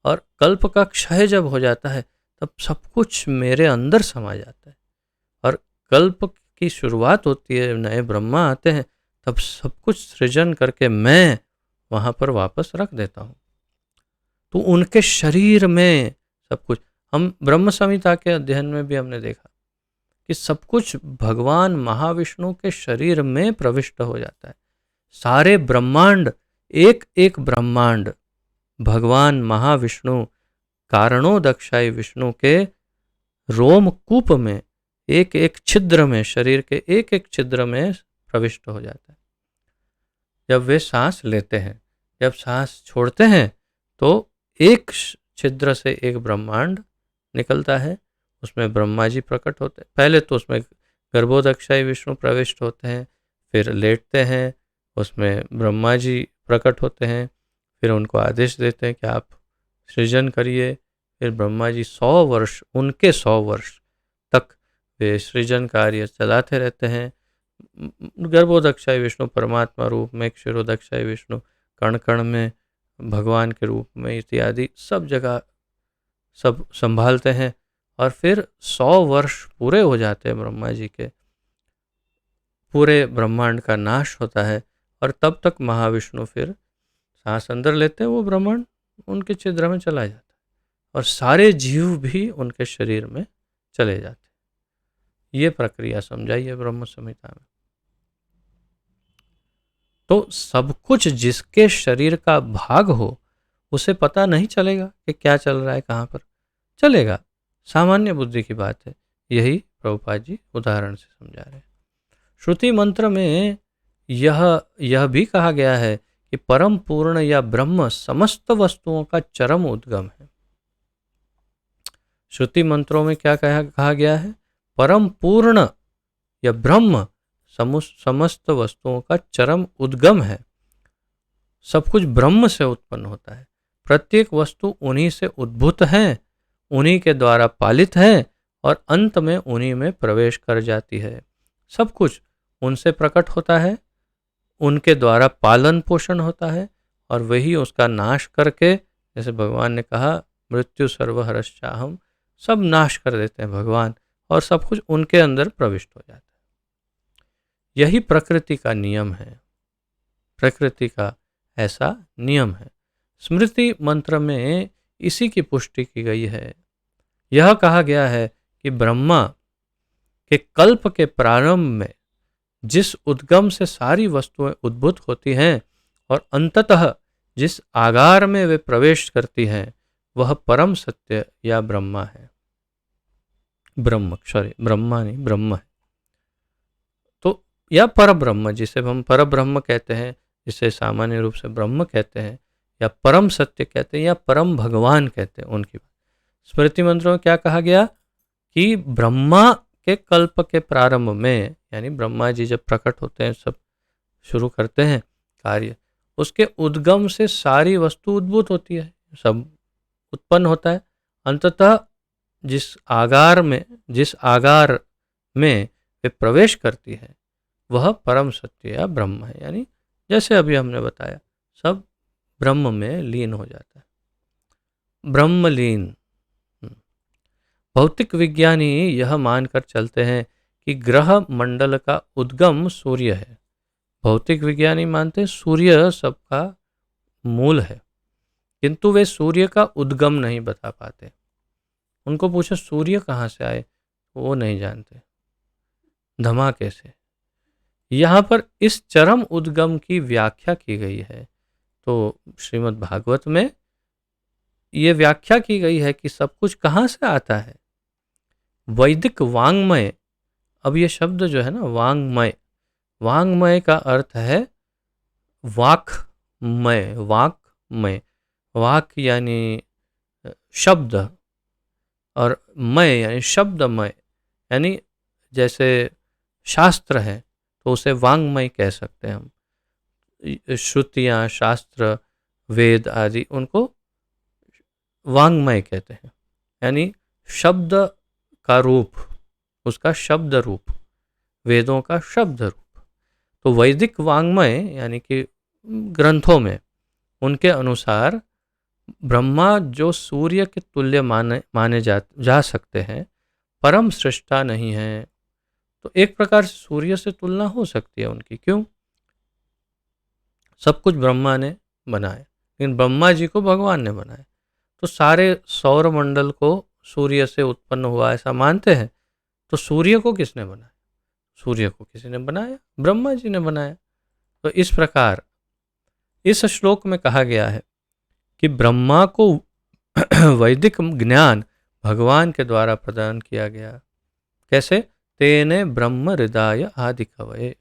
और कल्प का क्षय जब हो जाता है तब सब कुछ मेरे अंदर समा जाता है, और कल्प की शुरुआत होती है, नए ब्रह्मा आते हैं, तब सब कुछ सृजन करके मैं वहाँ पर वापस रख देता हूँ। तो उनके शरीर में सब कुछ, हम ब्रह्म संहिता के अध्ययन में भी हमने देखा कि सब कुछ भगवान महाविष्णु के शरीर में प्रविष्ट हो जाता है। सारे ब्रह्मांड, एक एक ब्रह्मांड भगवान महाविष्णु कारणोदक्षाई विष्णु के रोमकूप में, एक एक छिद्र में, शरीर के एक एक छिद्र में प्रविष्ट हो जाता है। जब वे सांस लेते हैं, जब सांस छोड़ते हैं, तो एक छिद्र से एक ब्रह्मांड निकलता है, उसमें ब्रह्मा जी प्रकट होते हैं। पहले तो उसमें गर्भोदक्षाई विष्णु प्रविष्ट होते हैं, फिर लेटते हैं, उसमें ब्रह्मा जी प्रकट होते हैं, फिर उनको आदेश देते हैं कि आप सृजन करिए। फिर ब्रह्मा जी 100 वर्ष तक वे सृजन कार्य चलाते रहते हैं। गर्भोदक्षाई विष्णु परमात्मा रूप में, क्षीरोदक्षाई विष्णु कण कण में भगवान के रूप में इत्यादि सब जगह सब संभालते हैं। और फिर 100 वर्ष पूरे हो जाते हैं ब्रह्मा जी के, पूरे ब्रह्मांड का नाश होता है और तब तक महाविष्णु फिर सांस अंदर लेते हैं, वो ब्रह्मांड उनके छिद्र में चला जाता है और सारे जीव भी उनके शरीर में चले जाते हैं। ये प्रक्रिया समझाइए ब्रह्म संहिता में। तो सब कुछ जिसके शरीर का भाग हो उसे पता नहीं चलेगा कि क्या चल रहा है, कहाँ पर चलेगा। सामान्य बुद्धि की बात है। यही प्रभुपाद जी उदाहरण से समझा रहे हैं। श्रुति मंत्र में यह भी कहा गया है कि परम पूर्ण या ब्रह्म समस्त वस्तुओं का चरम उद्गम है। श्रुति मंत्रों में क्या कहा गया है? परम पूर्ण या ब्रह्म समस्त वस्तुओं का चरम उद्गम है। सब कुछ ब्रह्म से उत्पन्न होता है। प्रत्येक वस्तु उन्हीं से उद्भूत है, उन्हीं के द्वारा पालित है और अंत में उन्हीं में प्रवेश कर जाती है। सब कुछ उनसे प्रकट होता है, उनके द्वारा पालन पोषण होता है और वही उसका नाश करके, जैसे भगवान ने कहा मृत्यु सर्वहरश्चाहम, सब नाश कर देते हैं भगवान और सब कुछ उनके अंदर प्रविष्ट हो जाता है। यही प्रकृति का नियम है, प्रकृति का ऐसा नियम है। स्मृति मंत्र में इसी की पुष्टि की गई है। यह कहा गया है कि ब्रह्मा के कल्प के प्रारंभ में जिस उद्गम से सारी वस्तुएं उद्भूत होती हैं और अंततः जिस आगार में वे प्रवेश करती हैं, वह परम सत्य या ब्रह्मा है। ब्रह्मा नहीं, ब्रह्म है। तो या पर ब्रह्म, जिसे हम पर ब्रह्म कहते हैं, जिसे सामान्य रूप से ब्रह्म कहते हैं या परम सत्य कहते हैं या परम भगवान कहते हैं, उनकी बात। स्मृति मंत्रों में क्या कहा गया कि ब्रह्मा के कल्प के प्रारंभ में, यानी ब्रह्मा जी जब प्रकट होते हैं, सब शुरू करते हैं कार्य, उसके उद्गम से सारी वस्तु उद्भूत होती है, सब उत्पन्न होता है। अंततः जिस आगार में वे प्रवेश करती है, वह परम सत्य या ब्रह्म है। यानी जैसे अभी हमने बताया, सब ब्रह्म में लीन हो जाता है, ब्रह्मलीन। भौतिक विज्ञानी यह मानकर चलते हैं कि ग्रह मंडल का उद्गम सूर्य है। भौतिक विज्ञानी मानते हैं सूर्य सबका मूल है, किंतु वे सूर्य का उद्गम नहीं बता पाते। उनको पूछो सूर्य कहाँ से आए, वो नहीं जानते, धमाके से। यहाँ पर इस चरम उद्गम की व्याख्या की गई है। तो श्रीमद् भागवत में ये व्याख्या की गई है कि सब कुछ कहाँ से आता है। वैदिक वांग्मय, अब ये शब्द जो है ना वांग्मय, वांग्मय का अर्थ है वाक्मय। वाक्मय, वाक यानी शब्द और मय यानी शब्दमय, यानी जैसे शास्त्र है तो उसे वांग्मय कह सकते हैं हम। श्रुतियाँ, शास्त्र, वेद आदि उनको वांग्मय कहते हैं, यानी शब्द का रूप, उसका शब्द रूप, वेदों का शब्द रूप। तो वैदिक वांग्मय यानी कि ग्रंथों में उनके अनुसार ब्रह्मा जो सूर्य के तुल्य माने जा सकते हैं, परम सृष्टा नहीं है। तो एक प्रकार से सूर्य से तुलना हो सकती है उनकी। क्यों? सब कुछ ब्रह्मा ने बनाया, लेकिन ब्रह्मा जी को भगवान ने बनाया। तो सारे सौर मंडल को सूर्य से उत्पन्न हुआ ऐसा मानते हैं। तो सूर्य को किसने बनाया? सूर्य को किसी ने बनाया, ब्रह्मा जी ने बनाया। तो इस प्रकार इस श्लोक में कहा गया है कि ब्रह्मा को वैदिक ज्ञान भगवान के द्वारा प्रदान किया गया। कैसे? तेने ब्रह्म हृदय आदि कवये।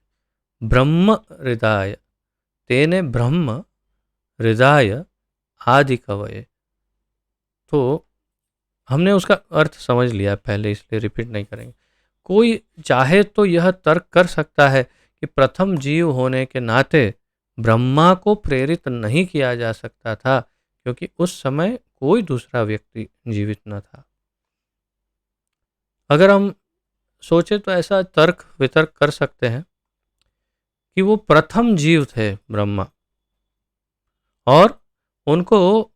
ब्रह्म हृदय, तेने ब्रह्म हृदय आदि कवये। तो हमने उसका अर्थ समझ लिया पहले, इसलिए रिपीट नहीं करेंगे। कोई चाहे तो यह तर्क कर सकता है कि प्रथम जीव होने के नाते ब्रह्मा को प्रेरित नहीं किया जा सकता था, क्योंकि उस समय कोई दूसरा व्यक्ति जीवित न था। अगर हम सोचे तो ऐसा तर्क वितर्क कर सकते हैं कि वो प्रथम जीव थे ब्रह्मा, और उनको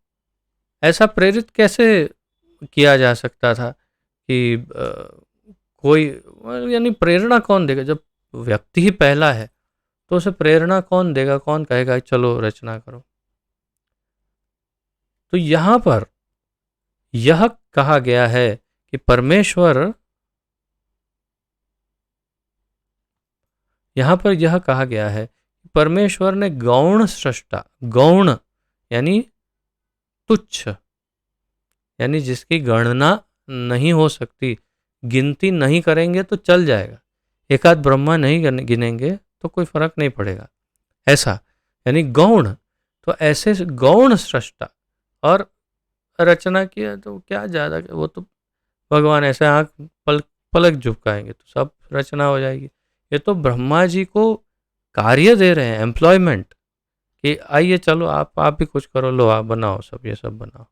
ऐसा प्रेरित कैसे किया जा सकता था कि कोई, यानी प्रेरणा कौन देगा जब व्यक्ति ही पहला है, तो उसे प्रेरणा कौन देगा, कौन कहेगा चलो रचना करो। तो यहाँ पर यह कहा गया है कि परमेश्वर, यहाँ पर यह कहा गया है कि परमेश्वर ने गौण सृष्टा, गौण यानी तुच्छ, यानी जिसकी गणना नहीं हो सकती, गिनती नहीं करेंगे तो चल जाएगा, एक आध ब्रह्मा नहीं गिनेंगे तो कोई फर्क नहीं पड़ेगा, ऐसा यानी गौण। तो ऐसे गौण सृष्टा और रचना किया तो क्या ज़्यादा, वो तो भगवान ऐसे आँख पलक झुकाएंगे तो सब रचना हो जाएगी। ये तो ब्रह्मा जी को कार्य दे रहे हैं, एम्प्लॉयमेंट, कि आइए चलो आप भी कुछ करो, लो आप बनाओ, सब ये सब बनाओ।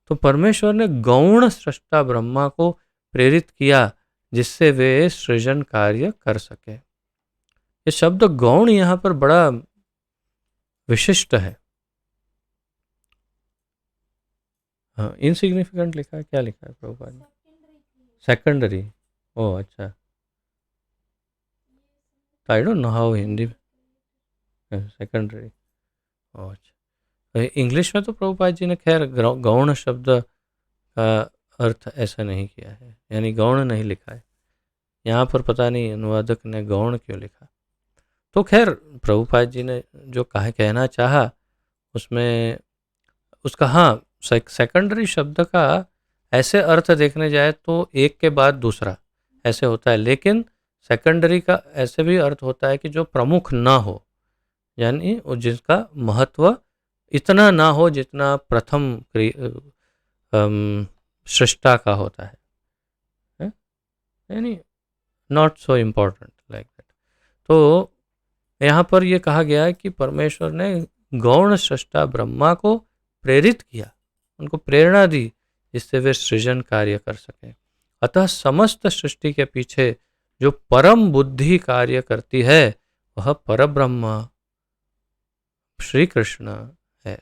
तो परमेश्वर ने गौण सृष्टा ब्रह्मा को प्रेरित किया जिससे वे सृजन कार्य कर सके। ये शब्द गौण यहाँ पर बड़ा विशिष्ट है। हाँ, इनसिग्निफिकेंट लिखा है, क्या लिखा है प्रभुपाद ने? सेकेंडरी। ओह अच्छा, I don't know how Hindi secondary. Oh अच्छा, इंग्लिश में तो प्रभुपाद जी ने खैर गौण शब्द का अर्थ ऐसा नहीं किया है, यानी गौण नहीं लिखा है। यहाँ पर पता नहीं अनुवादक ने गौण क्यों लिखा। तो खैर प्रभुपाद जी ने जो कहना चाहा उसमें उसका, हाँ, सेकेंडरी शब्द का ऐसे अर्थ देखने जाए तो एक के बाद दूसरा ऐसे होता है, लेकिन सेकेंडरी का ऐसे भी अर्थ होता है कि जो प्रमुख ना हो, यानी जिसका महत्व इतना ना हो जितना प्रथम सृष्टा का होता है, यानी not so important like that. तो यहाँ पर यह कहा गया है कि परमेश्वर ने गौण सृष्टा ब्रह्मा को प्रेरित किया, उनको प्रेरणा दी जिससे वे सृजन कार्य कर सकें। अतः समस्त सृष्टि के पीछे जो परम बुद्धि कार्य करती है वह परब्रह्म श्री कृष्ण है।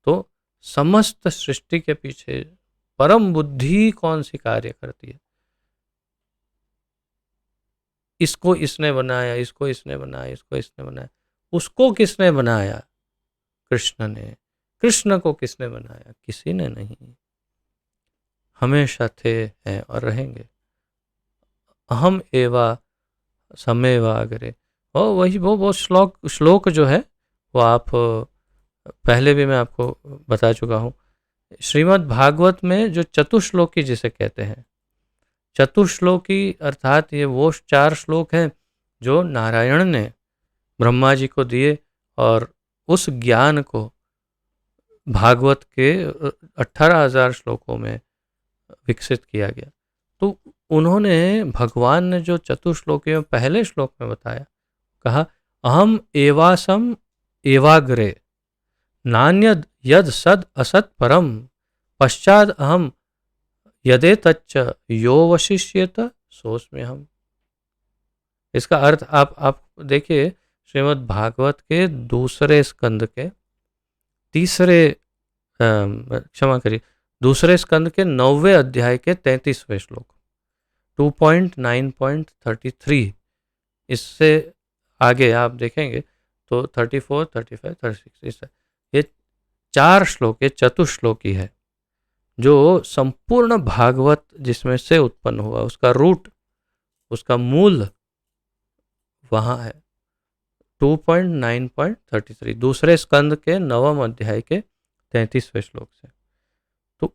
तो समस्त सृष्टि के पीछे परम बुद्धि कौन सी कार्य करती है? इसको इसने बनाया, इसको इसने बनाया, इसको इसने बनाया। उसको किसने बनाया? कृष्ण ने। कृष्ण को किसने बनाया? किसी ने नहीं। हमेशा थे, हैं और रहेंगे। अहम एवा समेवा अग्रे। वही वो श्लोक जो है वो आप पहले भी मैं आपको बता चुका हूँ। श्रीमद् भागवत में जो चतुश्लोकी जिसे कहते हैं, चतुश्लोकी अर्थात ये वो 4 श्लोक हैं जो नारायण ने ब्रह्मा जी को दिए, और उस ज्ञान को भागवत के 18,000 श्लोकों में विकसित किया गया। तो उन्होंने, भगवान ने जो चतुश्लोकी में पहले श्लोक में बताया, कहा अहम एवासम एवाग्रे नान्यद यद सद असत परम पश्चाद अहम यदे तच्च यो वशिष्येत सोस्म्य हम। इसका अर्थ आप देखिए, श्रीमद् भागवत के दूसरे स्कंद के दूसरे स्कंद के 9वें अध्याय के 33वें श्लोक 2.9.33, इससे आगे आप देखेंगे तो 34, 35, 36, ये 4 श्लोक, ये चतुश्लोकी है जो संपूर्ण भागवत जिसमें से उत्पन्न हुआ, उसका रूट, उसका मूल वहाँ है 2.9.33, दूसरे स्कंद के 9वें अध्याय के 33वें श्लोक से। तो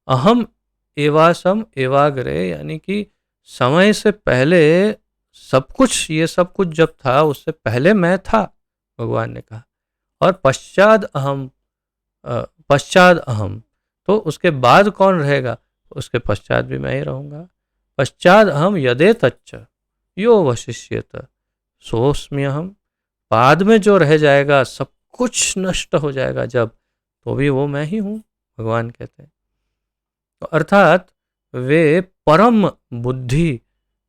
अहम एवासम एवाग्रे, यानी कि समय से पहले सब कुछ, ये सब कुछ जब था उससे पहले मैं था, भगवान ने कहा। और पश्चात अहम पश्चात अहम, तो उसके बाद कौन रहेगा? उसके पश्चात भी मैं ही रहूँगा। पश्चात अहम यदे तच्च यो वशिष्यत सोऽस्म्यहम्, बाद में जो रह जाएगा, सब कुछ नष्ट हो जाएगा जब, तो भी वो मैं ही हूँ, भगवान कहते हैं। तो अर्थात वे परम बुद्धि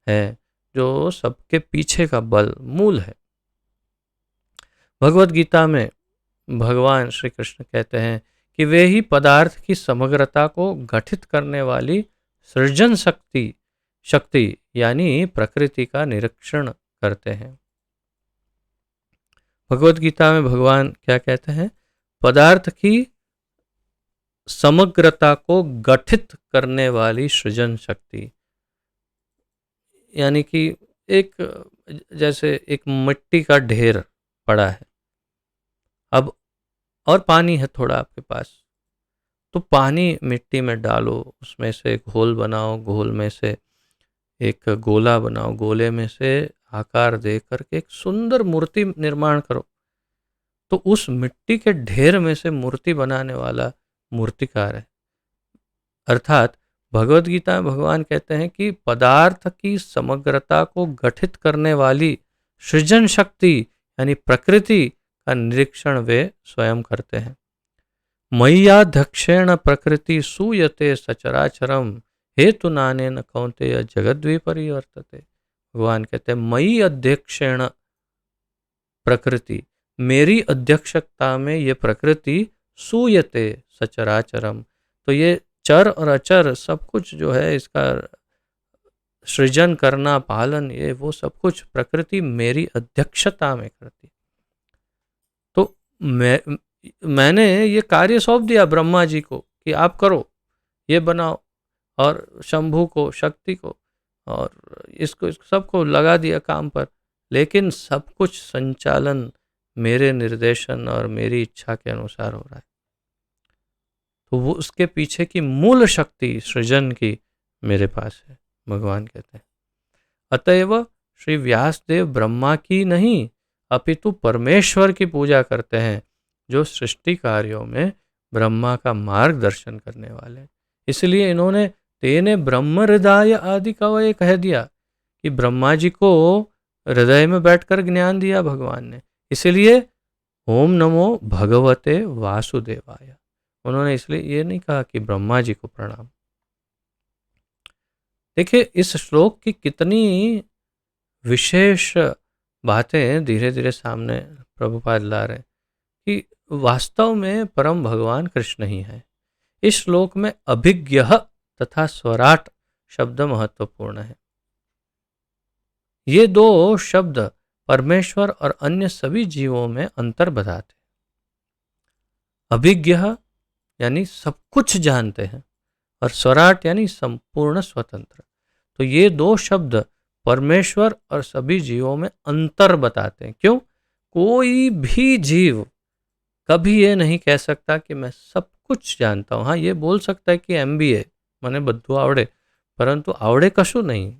है जो सबके पीछे का बल मूल है। भगवत गीता में भगवान श्री कृष्ण कहते हैं कि वे ही पदार्थ की समग्रता को गठित करने वाली सृजन शक्ति यानी प्रकृति का निरीक्षण करते हैं। भगवत गीता में भगवान क्या कहते हैं? पदार्थ की समग्रता को गठित करने वाली सृजन शक्ति, यानी कि एक, जैसे एक मिट्टी का ढेर पड़ा है अब, और पानी है थोड़ा आपके पास, तो पानी मिट्टी में डालो, उसमें से घोल बनाओ, घोल में से एक गोला बनाओ, गोले में से आकार दे करके एक सुंदर मूर्ति निर्माण करो। तो उस मिट्टी के ढेर में से मूर्ति बनाने वाला मूर्तिकार है। अर्थात भगवत गीता में भगवान कहते हैं कि पदार्थ की समग्रता को गठित करने वाली सृजन शक्ति यानी प्रकृति का निरीक्षण वे स्वयं करते हैं। मय्याध्यक्षेण प्रकृति सूयते सचराचरम हेतु नानेन कौन्तेय जगद्वी परिवर्तते। भगवान कहते हैं मयि अध्यक्षेण प्रकृति, मेरी अध्यक्षता में ये प्रकृति सूयते सचराचरम, तो ये चर और अचर सब कुछ जो है, इसका सृजन करना, पालन, ये वो सब कुछ प्रकृति मेरी अध्यक्षता में करती। तो मैंने ये कार्य सौंप दिया ब्रह्मा जी को कि आप करो, ये बनाओ, और शंभु को, शक्ति को, और इसको सबको लगा दिया काम पर, लेकिन सब कुछ संचालन मेरे निर्देशन और मेरी इच्छा के अनुसार हो रहा है। तो वो उसके पीछे की मूल शक्ति सृजन की मेरे पास है, भगवान कहते हैं। अतएव श्री व्यासदेव ब्रह्मा की नहीं अपितु परमेश्वर की पूजा करते हैं, जो सृष्टि कार्यों में ब्रह्मा का मार्गदर्शन करने वाले हैं। इसलिए इन्होंने तेने ब्रह्म हृदय आदि कवये कह दिया कि ब्रह्मा जी को हृदय में बैठकर ज्ञान दिया भगवान ने। इसलिए ओम नमो भगवते वासुदेवाय, उन्होंने इसलिए ये नहीं कहा कि ब्रह्मा जी को प्रणाम। देखिए इस श्लोक की कितनी विशेष बातें धीरे धीरे सामने प्रभुपाद ला रहे हैं कि वास्तव में परम भगवान कृष्ण ही है। इस श्लोक में अभिज्ञ तथा स्वराट शब्द महत्वपूर्ण है। ये दो शब्द परमेश्वर और अन्य सभी जीवों में अंतर बताते हैं। अभिज्ञ यानी सब कुछ जानते हैं, और स्वराट यानी संपूर्ण स्वतंत्र। तो ये दो शब्द परमेश्वर और सभी जीवों में अंतर बताते हैं। क्यों? कोई भी जीव कभी ये नहीं कह सकता कि मैं सब कुछ जानता हूँ। हाँ, ये बोल सकता है कि MBA મને બધું આવડે, परंतु आवड़े कशु नहीं,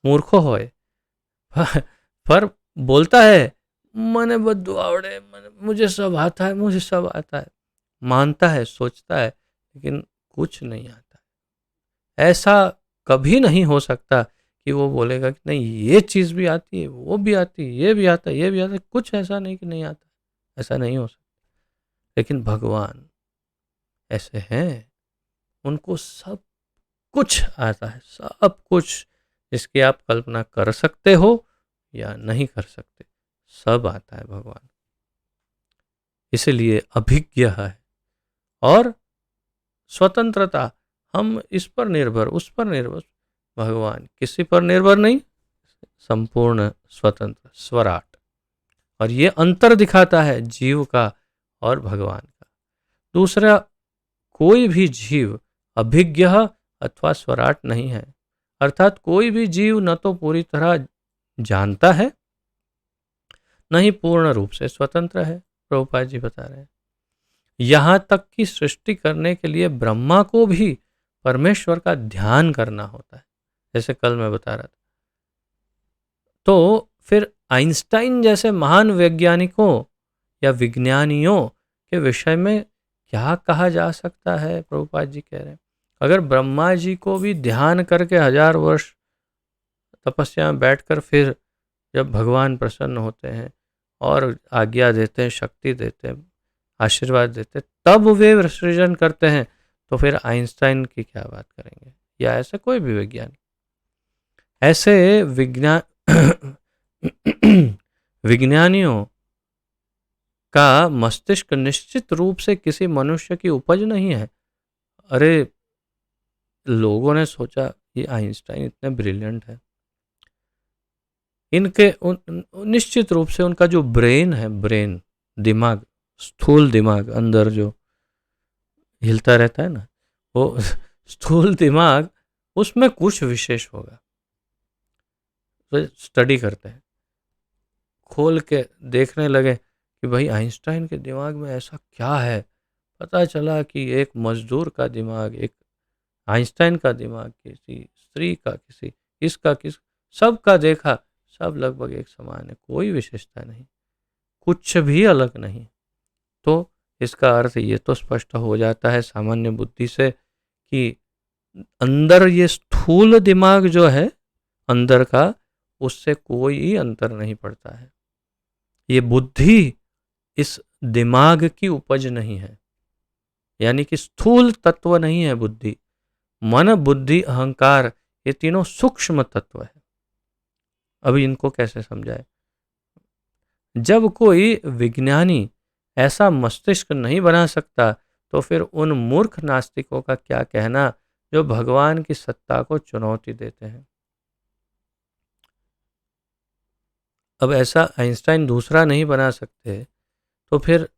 मूर्खो होय। पर बोलता है मने બધું आवड़े, मुझे सब आता है, मुझे सब आता है, मानता है, सोचता है, लेकिन कुछ नहीं आता है। ऐसा कभी नहीं हो सकता कि वो बोलेगा कि नहीं ये चीज़ भी आती है, वो भी आती है, ये भी आता है, ये भी आता है। कुछ ऐसा नहीं कि नहीं आता, ऐसा नहीं हो सकता। लेकिन भगवान ऐसे हैं, उनको सब कुछ आता है, सब कुछ जिसकी आप कल्पना कर सकते हो या नहीं कर सकते, सब आता है भगवान। इसलिए अभिज्ञ है। और स्वतंत्रता, हम इस पर निर्भर, उस पर निर्भर, भगवान किसी पर निर्भर नहीं, संपूर्ण स्वतंत्र, स्वराट। और ये अंतर दिखाता है जीव का और भगवान का। दूसरा, कोई भी जीव अभिज्ञ अथवा स्वराट नहीं है। अर्थात कोई भी जीव न तो पूरी तरह जानता है, न ही पूर्ण रूप से स्वतंत्र है। प्रभुपाद जी बता रहे हैं, यहाँ तक कि सृष्टि करने के लिए ब्रह्मा को भी परमेश्वर का ध्यान करना होता है, जैसे कल मैं बता रहा था। तो फिर आइंस्टाइन जैसे महान वैज्ञानिकों या विज्ञानियों के विषय में क्या कहा जा सकता है? प्रभुपाद जी कह रहे हैं, अगर ब्रह्मा जी को भी ध्यान करके 1000 वर्ष तपस्या में बैठकर फिर जब भगवान प्रसन्न होते हैं और आज्ञा देते हैं, शक्ति देते हैं, आशीर्वाद देते हैं, तब वे सृजन करते हैं, तो फिर आइंस्टाइन की क्या बात करेंगे, या ऐसे कोई भी वैज्ञानिक। ऐसे विज्ञान विज्ञानियों का मस्तिष्क निश्चित रूप से किसी मनुष्य की उपज नहीं है। अरे, लोगों ने सोचा ये आइंस्टाइन इतने ब्रिलियंट है, इनके निश्चित रूप से उनका जो ब्रेन है, ब्रेन दिमाग, स्थूल दिमाग अंदर जो हिलता रहता है ना, वो स्थूल दिमाग, उसमें कुछ विशेष होगा। तो स्टडी करते हैं, खोल के देखने लगे कि भाई आइंस्टाइन के दिमाग में ऐसा क्या है। पता चला कि एक मजदूर का दिमाग, एक आइंस्टाइन का दिमाग, किसी स्त्री का, किसी इसका, किस सबका देखा, सब लगभग एक समान है, कोई विशेषता नहीं, कुछ भी अलग नहीं। तो इसका अर्थ ये तो स्पष्ट हो जाता है सामान्य बुद्धि से कि अंदर ये स्थूल दिमाग जो है अंदर का, उससे कोई अंतर नहीं पड़ता है। ये बुद्धि इस दिमाग की उपज नहीं है, यानी कि स्थूल तत्व नहीं है बुद्धि। मन, बुद्धि, अहंकार, ये तीनों सूक्ष्म तत्व है। अभी इनको कैसे समझाए? जब कोई विज्ञानी ऐसा मस्तिष्क नहीं बना सकता, तो फिर उन मूर्ख नास्तिकों का क्या कहना जो भगवान की सत्ता को चुनौती देते हैं। अब ऐसा आइंस्टाइन दूसरा नहीं बना सकते, तो फिर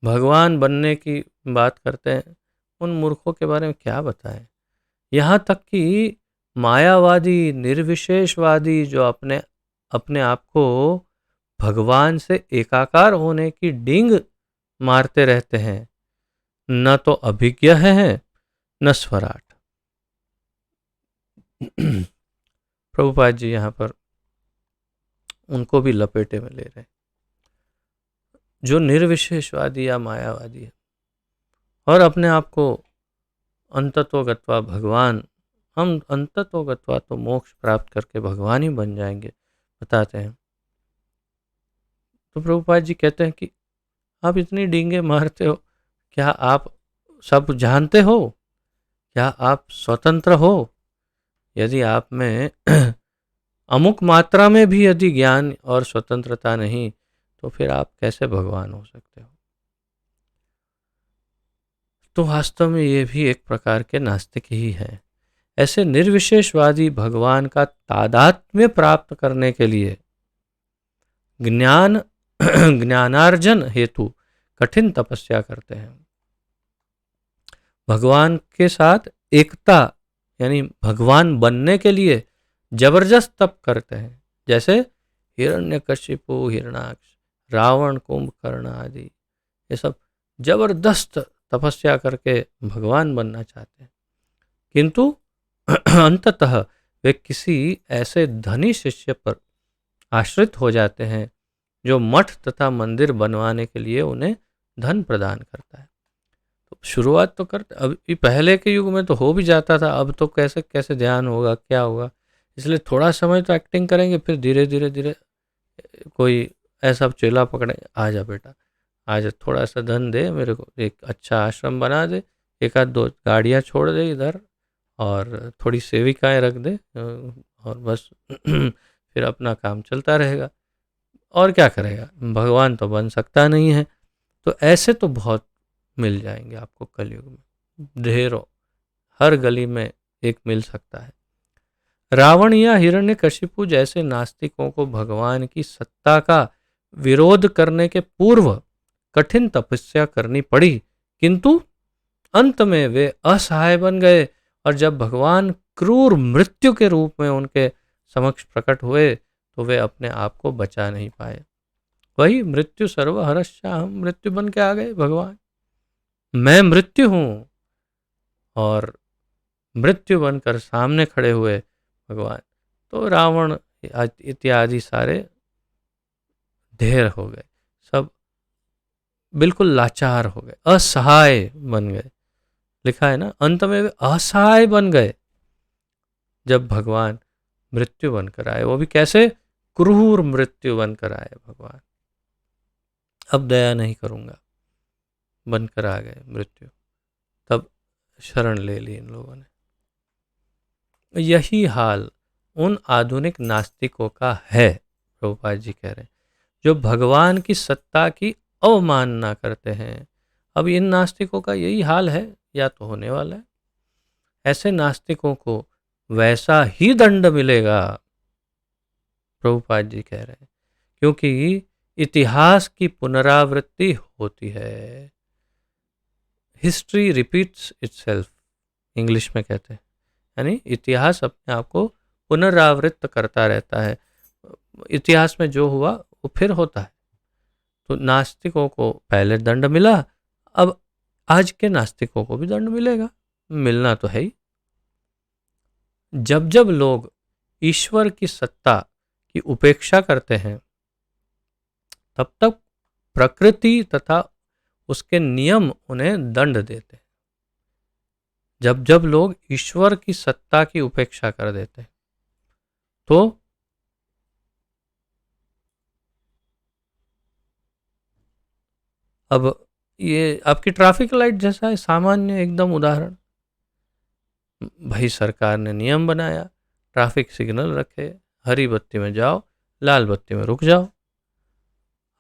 भगवान बनने की बात करते हैं, उन मूर्खों के बारे में क्या बताएं। यहाँ तक कि मायावादी, निर्विशेषवादी जो अपने अपने आप को भगवान से एकाकार होने की डींग मारते रहते हैं, न तो अभिज्ञ है न स्वराट। प्रभुपाद जी यहाँ पर उनको भी लपेटे में ले रहे हैं, जो निर्विशेषवादी या मायावादी है और अपने आप को अंततोगत्वा भगवान, हम अंततोगत्वा तो मोक्ष प्राप्त करके भगवान ही बन जाएंगे बताते हैं। तो प्रभुपाद जी कहते हैं कि आप इतनी डींगे मारते हो, क्या आप सब जानते हो? क्या आप स्वतंत्र हो? यदि आप में अमुक मात्रा में भी यदि ज्ञान और स्वतंत्रता नहीं, तो फिर आप कैसे भगवान हो सकते हो? तो वास्तव में ये भी एक प्रकार के नास्तिक ही है। ऐसे निर्विशेषवादी भगवान का तादात्म्य प्राप्त करने के लिए ज्ञान ज्ञानार्जन हेतु कठिन तपस्या करते हैं। भगवान के साथ एकता, यानी भगवान बनने के लिए जबरदस्त तप करते हैं। जैसे हिरण्यकशिपु, हिरणाक्ष, रावण, कुंभकर्ण आदि, ये सब जबरदस्त तपस्या करके भगवान बनना चाहते हैं, किंतु अंततः वे किसी ऐसे धनी शिष्य पर आश्रित हो जाते हैं जो मठ तथा मंदिर बनवाने के लिए उन्हें धन प्रदान करता है। तो शुरुआत तो करते, अभी पहले के युग में तो हो भी जाता था, अब तो कैसे कैसे ध्यान होगा, क्या होगा। इसलिए थोड़ा समय तो एक्टिंग करेंगे, फिर धीरे धीरे धीरे कोई ऐसा चेला पकड़े, आ जा बेटा, आज थोड़ा सा धन दे मेरे को, एक अच्छा आश्रम बना दे, एक आध दो गाड़ियाँ छोड़ दे इधर, और थोड़ी सेविकाएं रख दे, और बस फिर अपना काम चलता रहेगा। और क्या करेगा, भगवान तो बन सकता नहीं है। तो ऐसे तो बहुत मिल जाएंगे आपको कलयुग में, ढेरों, हर गली में एक मिल सकता है। रावण या हिरण्यकशिपु जैसे नास्तिकों को भगवान की सत्ता का विरोध करने के पूर्व कठिन तपस्या करनी पड़ी, किंतु अंत में वे असहाय बन गए, और जब भगवान क्रूर मृत्यु के रूप में उनके समक्ष प्रकट हुए, तो वे अपने आप को बचा नहीं पाए। वही मृत्यु सर्वहरश्याहम, मृत्यु बन के आ गए भगवान, मैं मृत्यु हूं, और मृत्यु बनकर सामने खड़े हुए भगवान। तो रावण इत्यादि सारे ढेर हो गए, सब बिल्कुल लाचार हो गए, असहाय बन गए। लिखा है ना, अंत में वे असहाय बन गए जब भगवान मृत्यु बनकर आए। वो भी कैसे? क्रूर मृत्यु बनकर आए भगवान। अब दया नहीं करूंगा बनकर आ गए मृत्यु। तब शरण ले ली इन लोगों ने। यही हाल उन आधुनिक नास्तिकों का है, प्रभुपाद जी कह रहे हैं, जो भगवान की सत्ता की अवमानना करते हैं। अब इन नास्तिकों का यही हाल है या तो होने वाला है। ऐसे नास्तिकों को वैसा ही दंड मिलेगा, प्रभुपाद जी कह रहे हैं, क्योंकि इतिहास की पुनरावृत्ति होती है। हिस्ट्री रिपीट्स इटसेल्फ, इंग्लिश में कहते हैं, यानी इतिहास अपने आप को पुनरावृत्त करता रहता है। इतिहास में जो हुआ वो फिर होता है। तो नास्तिकों को पहले दंड मिला, अब आज के नास्तिकों को भी दंड मिलेगा, मिलना तो है ही। जब जब लोग ईश्वर की सत्ता की उपेक्षा करते हैं, तब तक प्रकृति तथा उसके नियम उन्हें दंड देते हैं। जब जब लोग ईश्वर की सत्ता की उपेक्षा कर देते हैं, तो अब ये आपकी ट्रैफिक लाइट जैसा है, सामान्य एकदम उदाहरण। भाई सरकार ने नियम बनाया, ट्रैफिक सिग्नल रखे, हरी बत्ती में जाओ, लाल बत्ती में रुक जाओ।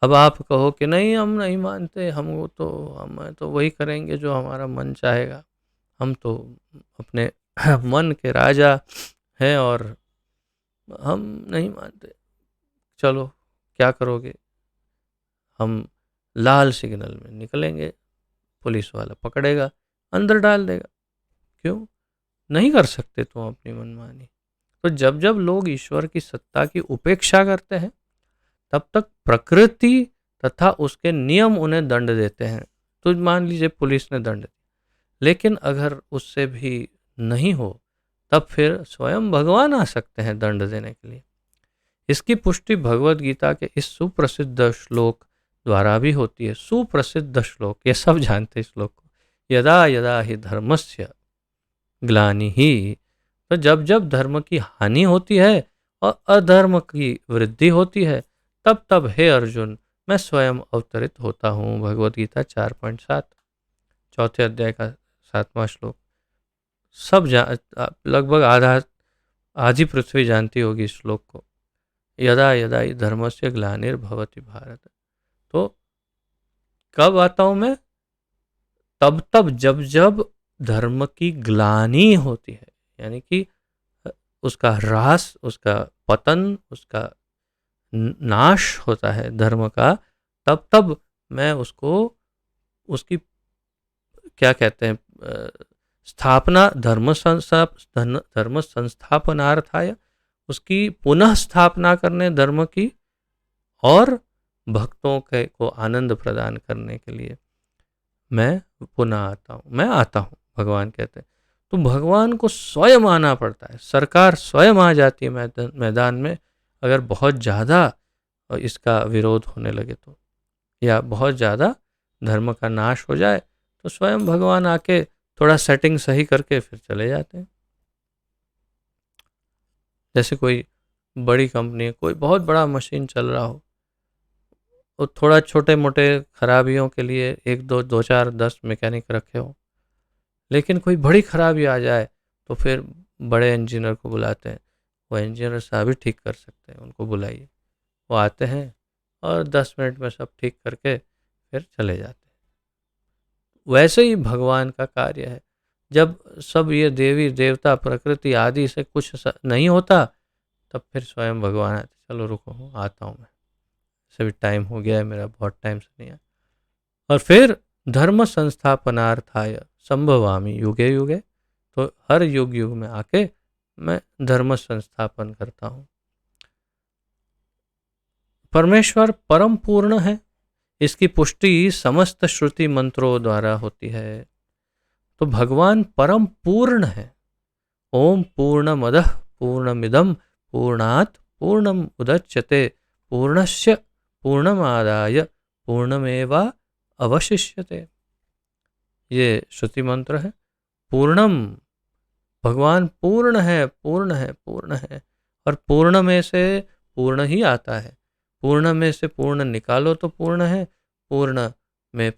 अब आप कहो कि नहीं हम नहीं मानते, हम तो वही करेंगे जो हमारा मन चाहेगा, हम तो अपने मन के राजा हैं और हम नहीं मानते। चलो क्या करोगे? हम लाल सिग्नल में निकलेंगे, पुलिस वाला पकड़ेगा, अंदर डाल देगा। क्यों नहीं कर सकते तुम अपनी मनमानी? तो जब जब लोग ईश्वर की सत्ता की उपेक्षा करते हैं, तब तक प्रकृति तथा उसके नियम उन्हें दंड देते हैं। तो मान लीजिए पुलिस ने दंड दिया, लेकिन अगर उससे भी नहीं हो, तब फिर स्वयं भगवान आ सकते हैं दंड देने के लिए। इसकी पुष्टि भगवत गीता के इस सुप्रसिद्ध श्लोक द्वारा भी होती है। सुप्रसिद्ध श्लोक, ये सब जानते हैं श्लोक को। यदा यदा ही धर्मस्य ग्लानि ही, तो जब जब धर्म की हानि होती है और अधर्म की वृद्धि होती है, तब तब हे अर्जुन मैं स्वयं अवतरित होता हूँ। भगवत गीता 4.7, चौथे अध्याय का 7वां श्लोक। सब लगभग आधी पृथ्वी जानती होगी इस श्लोक को। यदा यदा ही धर्मस्य ग्लानिर्भवति भारत। तो कब आता हूं मैं? तब तब जब जब धर्म की ग्लानि होती है, यानी कि उसका ह्रास, उसका पतन, उसका नाश होता है धर्म का, तब तब मैं उसको, उसकी क्या कहते हैं, स्थापना, धर्म संस्थापनार्थाय, उसकी पुनः स्थापना करने धर्म की, और भक्तों के को आनंद प्रदान करने के लिए मैं पुनः आता हूँ, मैं आता हूँ, भगवान कहते हैं। तो भगवान को स्वयं आना पड़ता है, सरकार स्वयं आ जाती है मैदान में, अगर बहुत ज़्यादा इसका विरोध होने लगे तो, या बहुत ज़्यादा धर्म का नाश हो जाए, तो स्वयं भगवान आके थोड़ा सेटिंग सही करके फिर चले जाते हैं। जैसे कोई बड़ी कंपनी, कोई बहुत बड़ा मशीन चल रहा हो, वो थोड़ा छोटे मोटे खराबियों के लिए एक दो दो चार 10 मैकेनिक रखे हो, लेकिन कोई बड़ी खराबी आ जाए तो फिर बड़े इंजीनियर को बुलाते हैं। वो इंजीनियर साहब ही ठीक कर सकते हैं, उनको बुलाइए। वो आते हैं और 10 मिनट में सब ठीक करके फिर चले जाते हैं। वैसे ही भगवान का कार्य है। जब सब ये देवी देवता प्रकृति आदि से कुछ नहीं होता, तब फिर स्वयं भगवान आते, चलो रुको आता हूँ मैं, से भी टाइम हो गया है मेरा, बहुत टाइम से नहीं आया। और फिर धर्म संस्थापनार्थाय संभवामि युगे युगे, तो हर युग युग में आके मैं धर्म संस्थापन करता हूँ। परमेश्वर परम पूर्ण है, इसकी पुष्टि समस्त श्रुति मंत्रों द्वारा होती है। तो भगवान परम पूर्ण है। ओम पूर्णमदः पूर्णमिदं पूर्णात् पूर्णमुदच्यते पूर्णस्य पूर्णमादाय पूर्णमेवा अवशिष्यते। ये श्रुति मंत्र है। पूर्णम, भगवान पूर्ण है, पूर्ण है, पूर्ण है, और पूर्ण में से पूर्ण ही आता है। पूर्ण में से पूर्ण निकालो तो पूर्ण है, पूर्ण में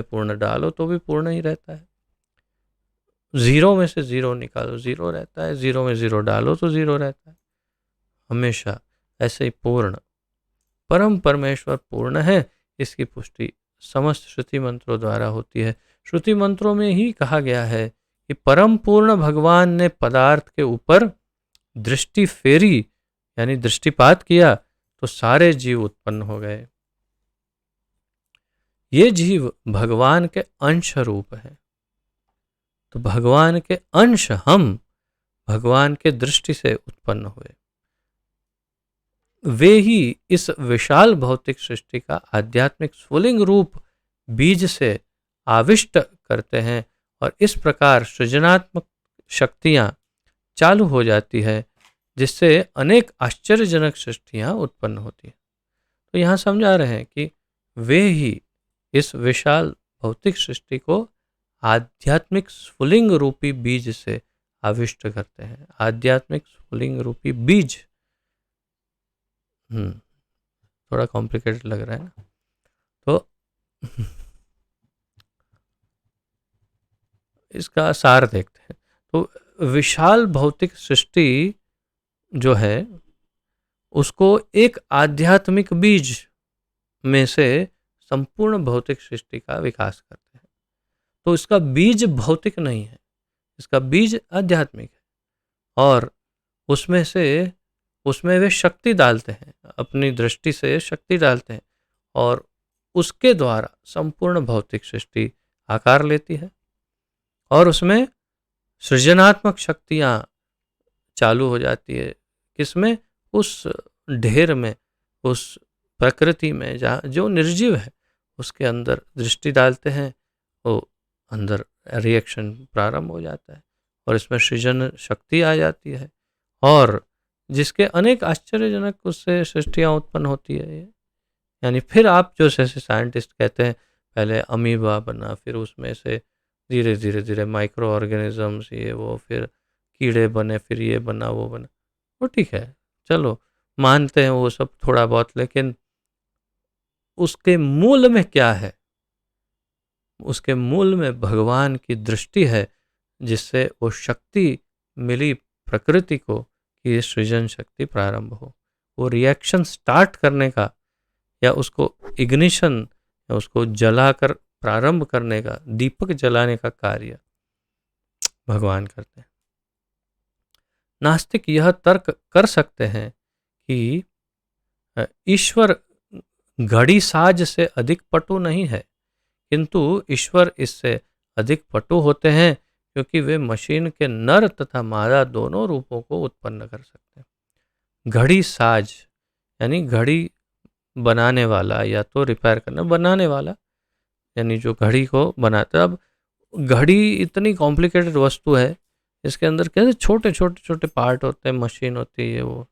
पूर्ण डालो तो भी पूर्ण ही रहता है। जीरो में से जीरो निकालो, जीरो रहता है, जीरो में जीरो डालो तो जीरो रहता है। हमेशा ऐसे ही पूर्ण परम परमेश्वर पूर्ण है। इसकी पुष्टि समस्त श्रुति मंत्रों द्वारा होती है। श्रुति मंत्रों में ही कहा गया है कि परम पूर्ण भगवान ने पदार्थ के ऊपर दृष्टि फेरी, यानी दृष्टिपात किया, तो सारे जीव उत्पन्न हो गए। ये जीव भगवान के अंश रूप है। तो भगवान के अंश हम भगवान के दृष्टि से उत्पन्न हुए। वे ही इस विशाल भौतिक सृष्टि का आध्यात्मिक स्फुलिंग रूप बीज से आविष्ट करते हैं, और इस प्रकार सृजनात्मक शक्तियां चालू हो जाती है, जिससे अनेक आश्चर्यजनक सृष्टियां उत्पन्न होती हैं। तो यहाँ समझा रहे हैं कि वे ही इस विशाल भौतिक सृष्टि को आध्यात्मिक स्फुलिंग रूपी बीज से आविष्ट करते हैं। आध्यात्मिक स्फुलिंग रूपी बीज, थोड़ा कॉम्प्लिकेटेड लग रहा है ना। तो इसका सार देखते हैं। तो विशाल भौतिक सृष्टि जो है उसको एक आध्यात्मिक बीज में से संपूर्ण भौतिक सृष्टि का विकास करते हैं। तो इसका बीज भौतिक नहीं है, इसका बीज आध्यात्मिक है, और उसमें वे शक्ति डालते हैं, अपनी दृष्टि से शक्ति डालते हैं, और उसके द्वारा संपूर्ण भौतिक सृष्टि आकार लेती है, और उसमें सृजनात्मक शक्तियाँ चालू हो जाती है। किसमें? उस ढेर में, उस प्रकृति में जहाँ जो निर्जीव है उसके अंदर दृष्टि डालते हैं, वो अंदर रिएक्शन प्रारंभ हो जाता है, और इसमें सृजन शक्ति आ जाती है, और जिसके अनेक आश्चर्यजनक उससे सृष्टियाँ उत्पन्न होती है। यानी फिर आप जो जैसे साइंटिस्ट कहते हैं पहले अमीबा बना, फिर उसमें से धीरे धीरे धीरे माइक्रो ऑर्गेनिजम्स, ये वो, फिर कीड़े बने, फिर ये बना वो बना, वो ठीक है, चलो मानते हैं वो सब थोड़ा बहुत, लेकिन उसके मूल में क्या है? उसके मूल में भगवान की दृष्टि है, जिससे वो शक्ति मिली प्रकृति को कि ये सृजन शक्ति प्रारंभ हो। वो रिएक्शन स्टार्ट करने का, या उसको इग्निशन, या उसको जलाकर प्रारंभ करने का, दीपक जलाने का कार्य भगवान करते हैं। नास्तिक यह तर्क कर सकते हैं कि ईश्वर घड़ी साज से अधिक पटु नहीं है, किंतु ईश्वर इससे अधिक पटु होते हैं, क्योंकि वे मशीन के नर तथा मादा दोनों रूपों को उत्पन्न कर सकते हैं। घड़ी साज यानी घड़ी बनाने वाला, या तो रिपेयर करना, बनाने वाला यानी जो घड़ी को बनाता है। अब घड़ी इतनी कॉम्प्लिकेटेड वस्तु है, इसके अंदर कैसे छोटे छोटे छोटे पार्ट होते हैं, मशीन होती है वो।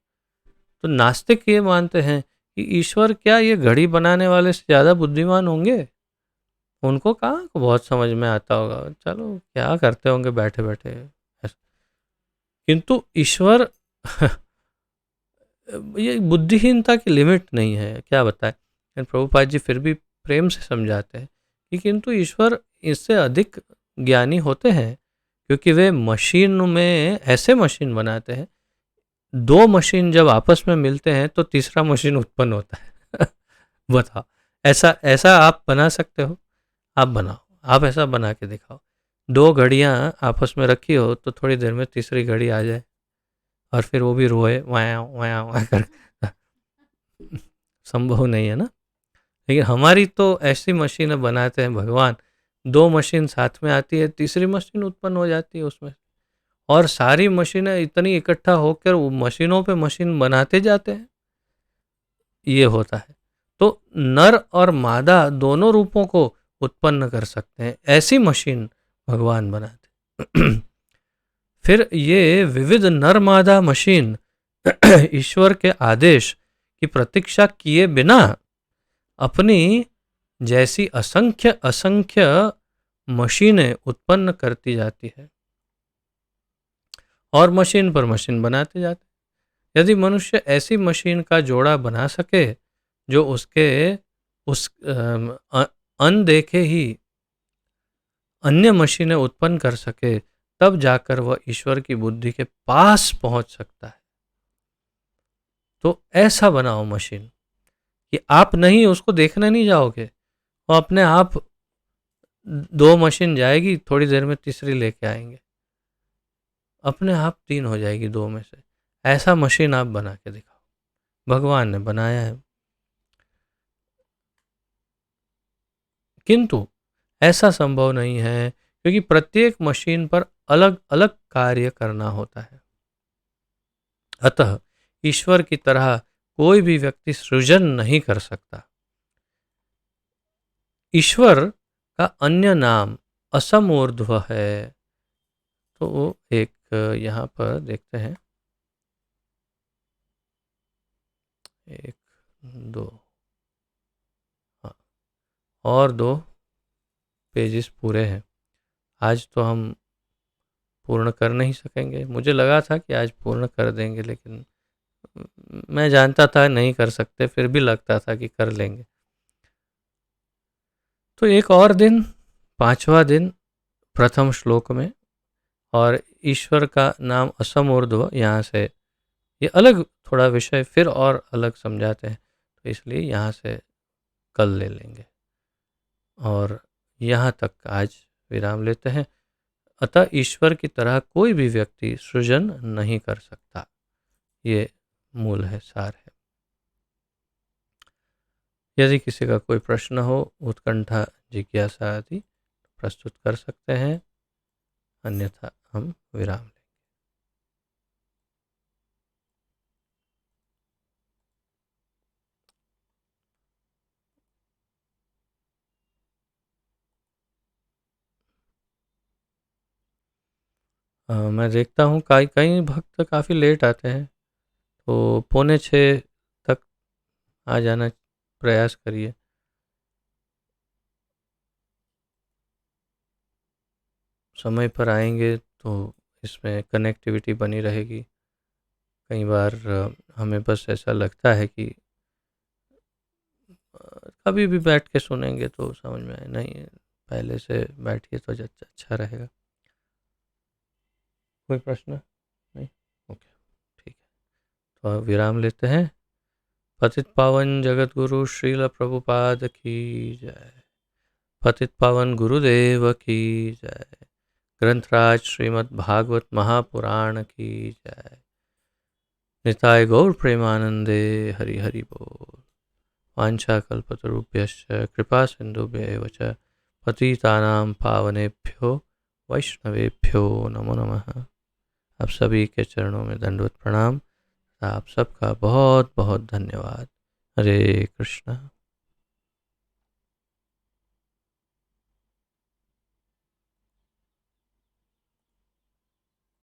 तो नास्तिक ये मानते हैं कि ईश्वर क्या ये घड़ी बनाने वाले से ज़्यादा बुद्धिमान होंगे? उनको कहाँ को बहुत समझ में आता होगा, चलो क्या करते होंगे बैठे बैठे। किंतु ईश्वर ये बुद्धिहीनता की लिमिट नहीं है, क्या बताएं। प्रभुपाद जी फिर भी प्रेम से समझाते हैं कि किंतु ईश्वर इससे अधिक ज्ञानी होते हैं, क्योंकि वे मशीन में ऐसे मशीन बनाते हैं, दो मशीन जब आपस में मिलते हैं तो तीसरा मशीन उत्पन्न होता है। बताओ, ऐसा आप बना सकते हो? आप बनाओ, आप ऐसा बना के दिखाओ। दो घड़ियां आपस में रखी हो तो थोड़ी देर में तीसरी घड़ी आ जाए, और फिर वो भी रोए वाया वाया वाया कर। संभव नहीं है ना। लेकिन हमारी तो ऐसी मशीनें बनाते हैं भगवान, दो मशीन साथ में आती है, तीसरी मशीन उत्पन्न हो जाती है उसमें, और सारी मशीनें इतनी इकट्ठा होकर मशीनों पे मशीन बनाते जाते हैं। ये होता है। तो नर और मादा दोनों रूपों को उत्पन्न कर सकते हैं, ऐसी मशीन भगवान बनाते। फिर ये विविध नर मादा मशीन ईश्वर के आदेश की प्रतीक्षा किए बिना अपनी जैसी असंख्य असंख्य मशीनें उत्पन्न करती जाती है और मशीन पर मशीन बनाते जाते हैं। यदि मनुष्य ऐसी मशीन का जोड़ा बना सके जो उसके उस अनदेखे ही अन्य मशीनें उत्पन्न कर सके, तब जाकर वह ईश्वर की बुद्धि के पास पहुंच सकता है। तो ऐसा बनाओ मशीन कि आप नहीं उसको देखने नहीं जाओगे, वो अपने आप 2 मशीन जाएगी, थोड़ी देर में तीसरी लेके आएंगे, अपने आप 3 हो जाएगी 2 में से। ऐसा मशीन आप बना के दिखाओ। भगवान ने बनाया है, किंतु ऐसा संभव नहीं है क्योंकि प्रत्येक मशीन पर अलग अलग कार्य करना होता है। अतः ईश्वर की तरह कोई भी व्यक्ति सृजन नहीं कर सकता। ईश्वर का अन्य नाम असमूर्ध्व है। तो एक यहाँ पर देखते हैं, 1 2, हाँ, और 2 पेजेस पूरे हैं। आज तो हम पूर्ण कर नहीं सकेंगे। मुझे लगा था कि आज पूर्ण कर देंगे, लेकिन मैं जानता था नहीं कर सकते, फिर भी लगता था कि कर लेंगे। तो एक और दिन, 5वां दिन, प्रथम श्लोक में, और ईश्वर का नाम असमूर्ध्व, यहाँ से ये अलग थोड़ा विषय फिर और अलग समझाते हैं, तो इसलिए यहाँ से कल ले लेंगे और यहाँ तक आज विराम लेते हैं। अतः ईश्वर की तरह कोई भी व्यक्ति सृजन नहीं कर सकता, ये मूल है, सार है। यदि किसी का कोई प्रश्न हो, उत्कंठा, जिज्ञासा आदि प्रस्तुत कर सकते हैं, अन्यथा हम विराम लें। मैं देखता हूँ कई कई भक्त काफ़ी लेट आते हैं, तो 5:45 तक आ जाना प्रयास करिए। समय पर आएंगे तो इसमें कनेक्टिविटी बनी रहेगी। कई बार हमें बस ऐसा लगता है कि कभी भी बैठ के सुनेंगे तो समझ में आए, नहीं पहले से बैठिए तो अच्छा रहेगा। कोई प्रश्न नहीं? ओके, ठीक है, तो विराम लेते हैं। पतित पावन जगत गुरु श्रील प्रभुपाद की जय। पतित पावन गुरुदेव की जय। ग्रंथराज श्रीमद् भागवत महापुराण की जय। निताय गौर प्रेमानंदे हरि हरि बोल। वाञ्छाकल्पतरुभ्यश्च कृपा सिन्धुभ्येव च पतितानां पावनेभ्यो वैष्णवेभ्यो नमो नमः। आप सभी के चरणों में दंडवत प्रणाम। आप सबका बहुत बहुत धन्यवाद। हरे कृष्णा।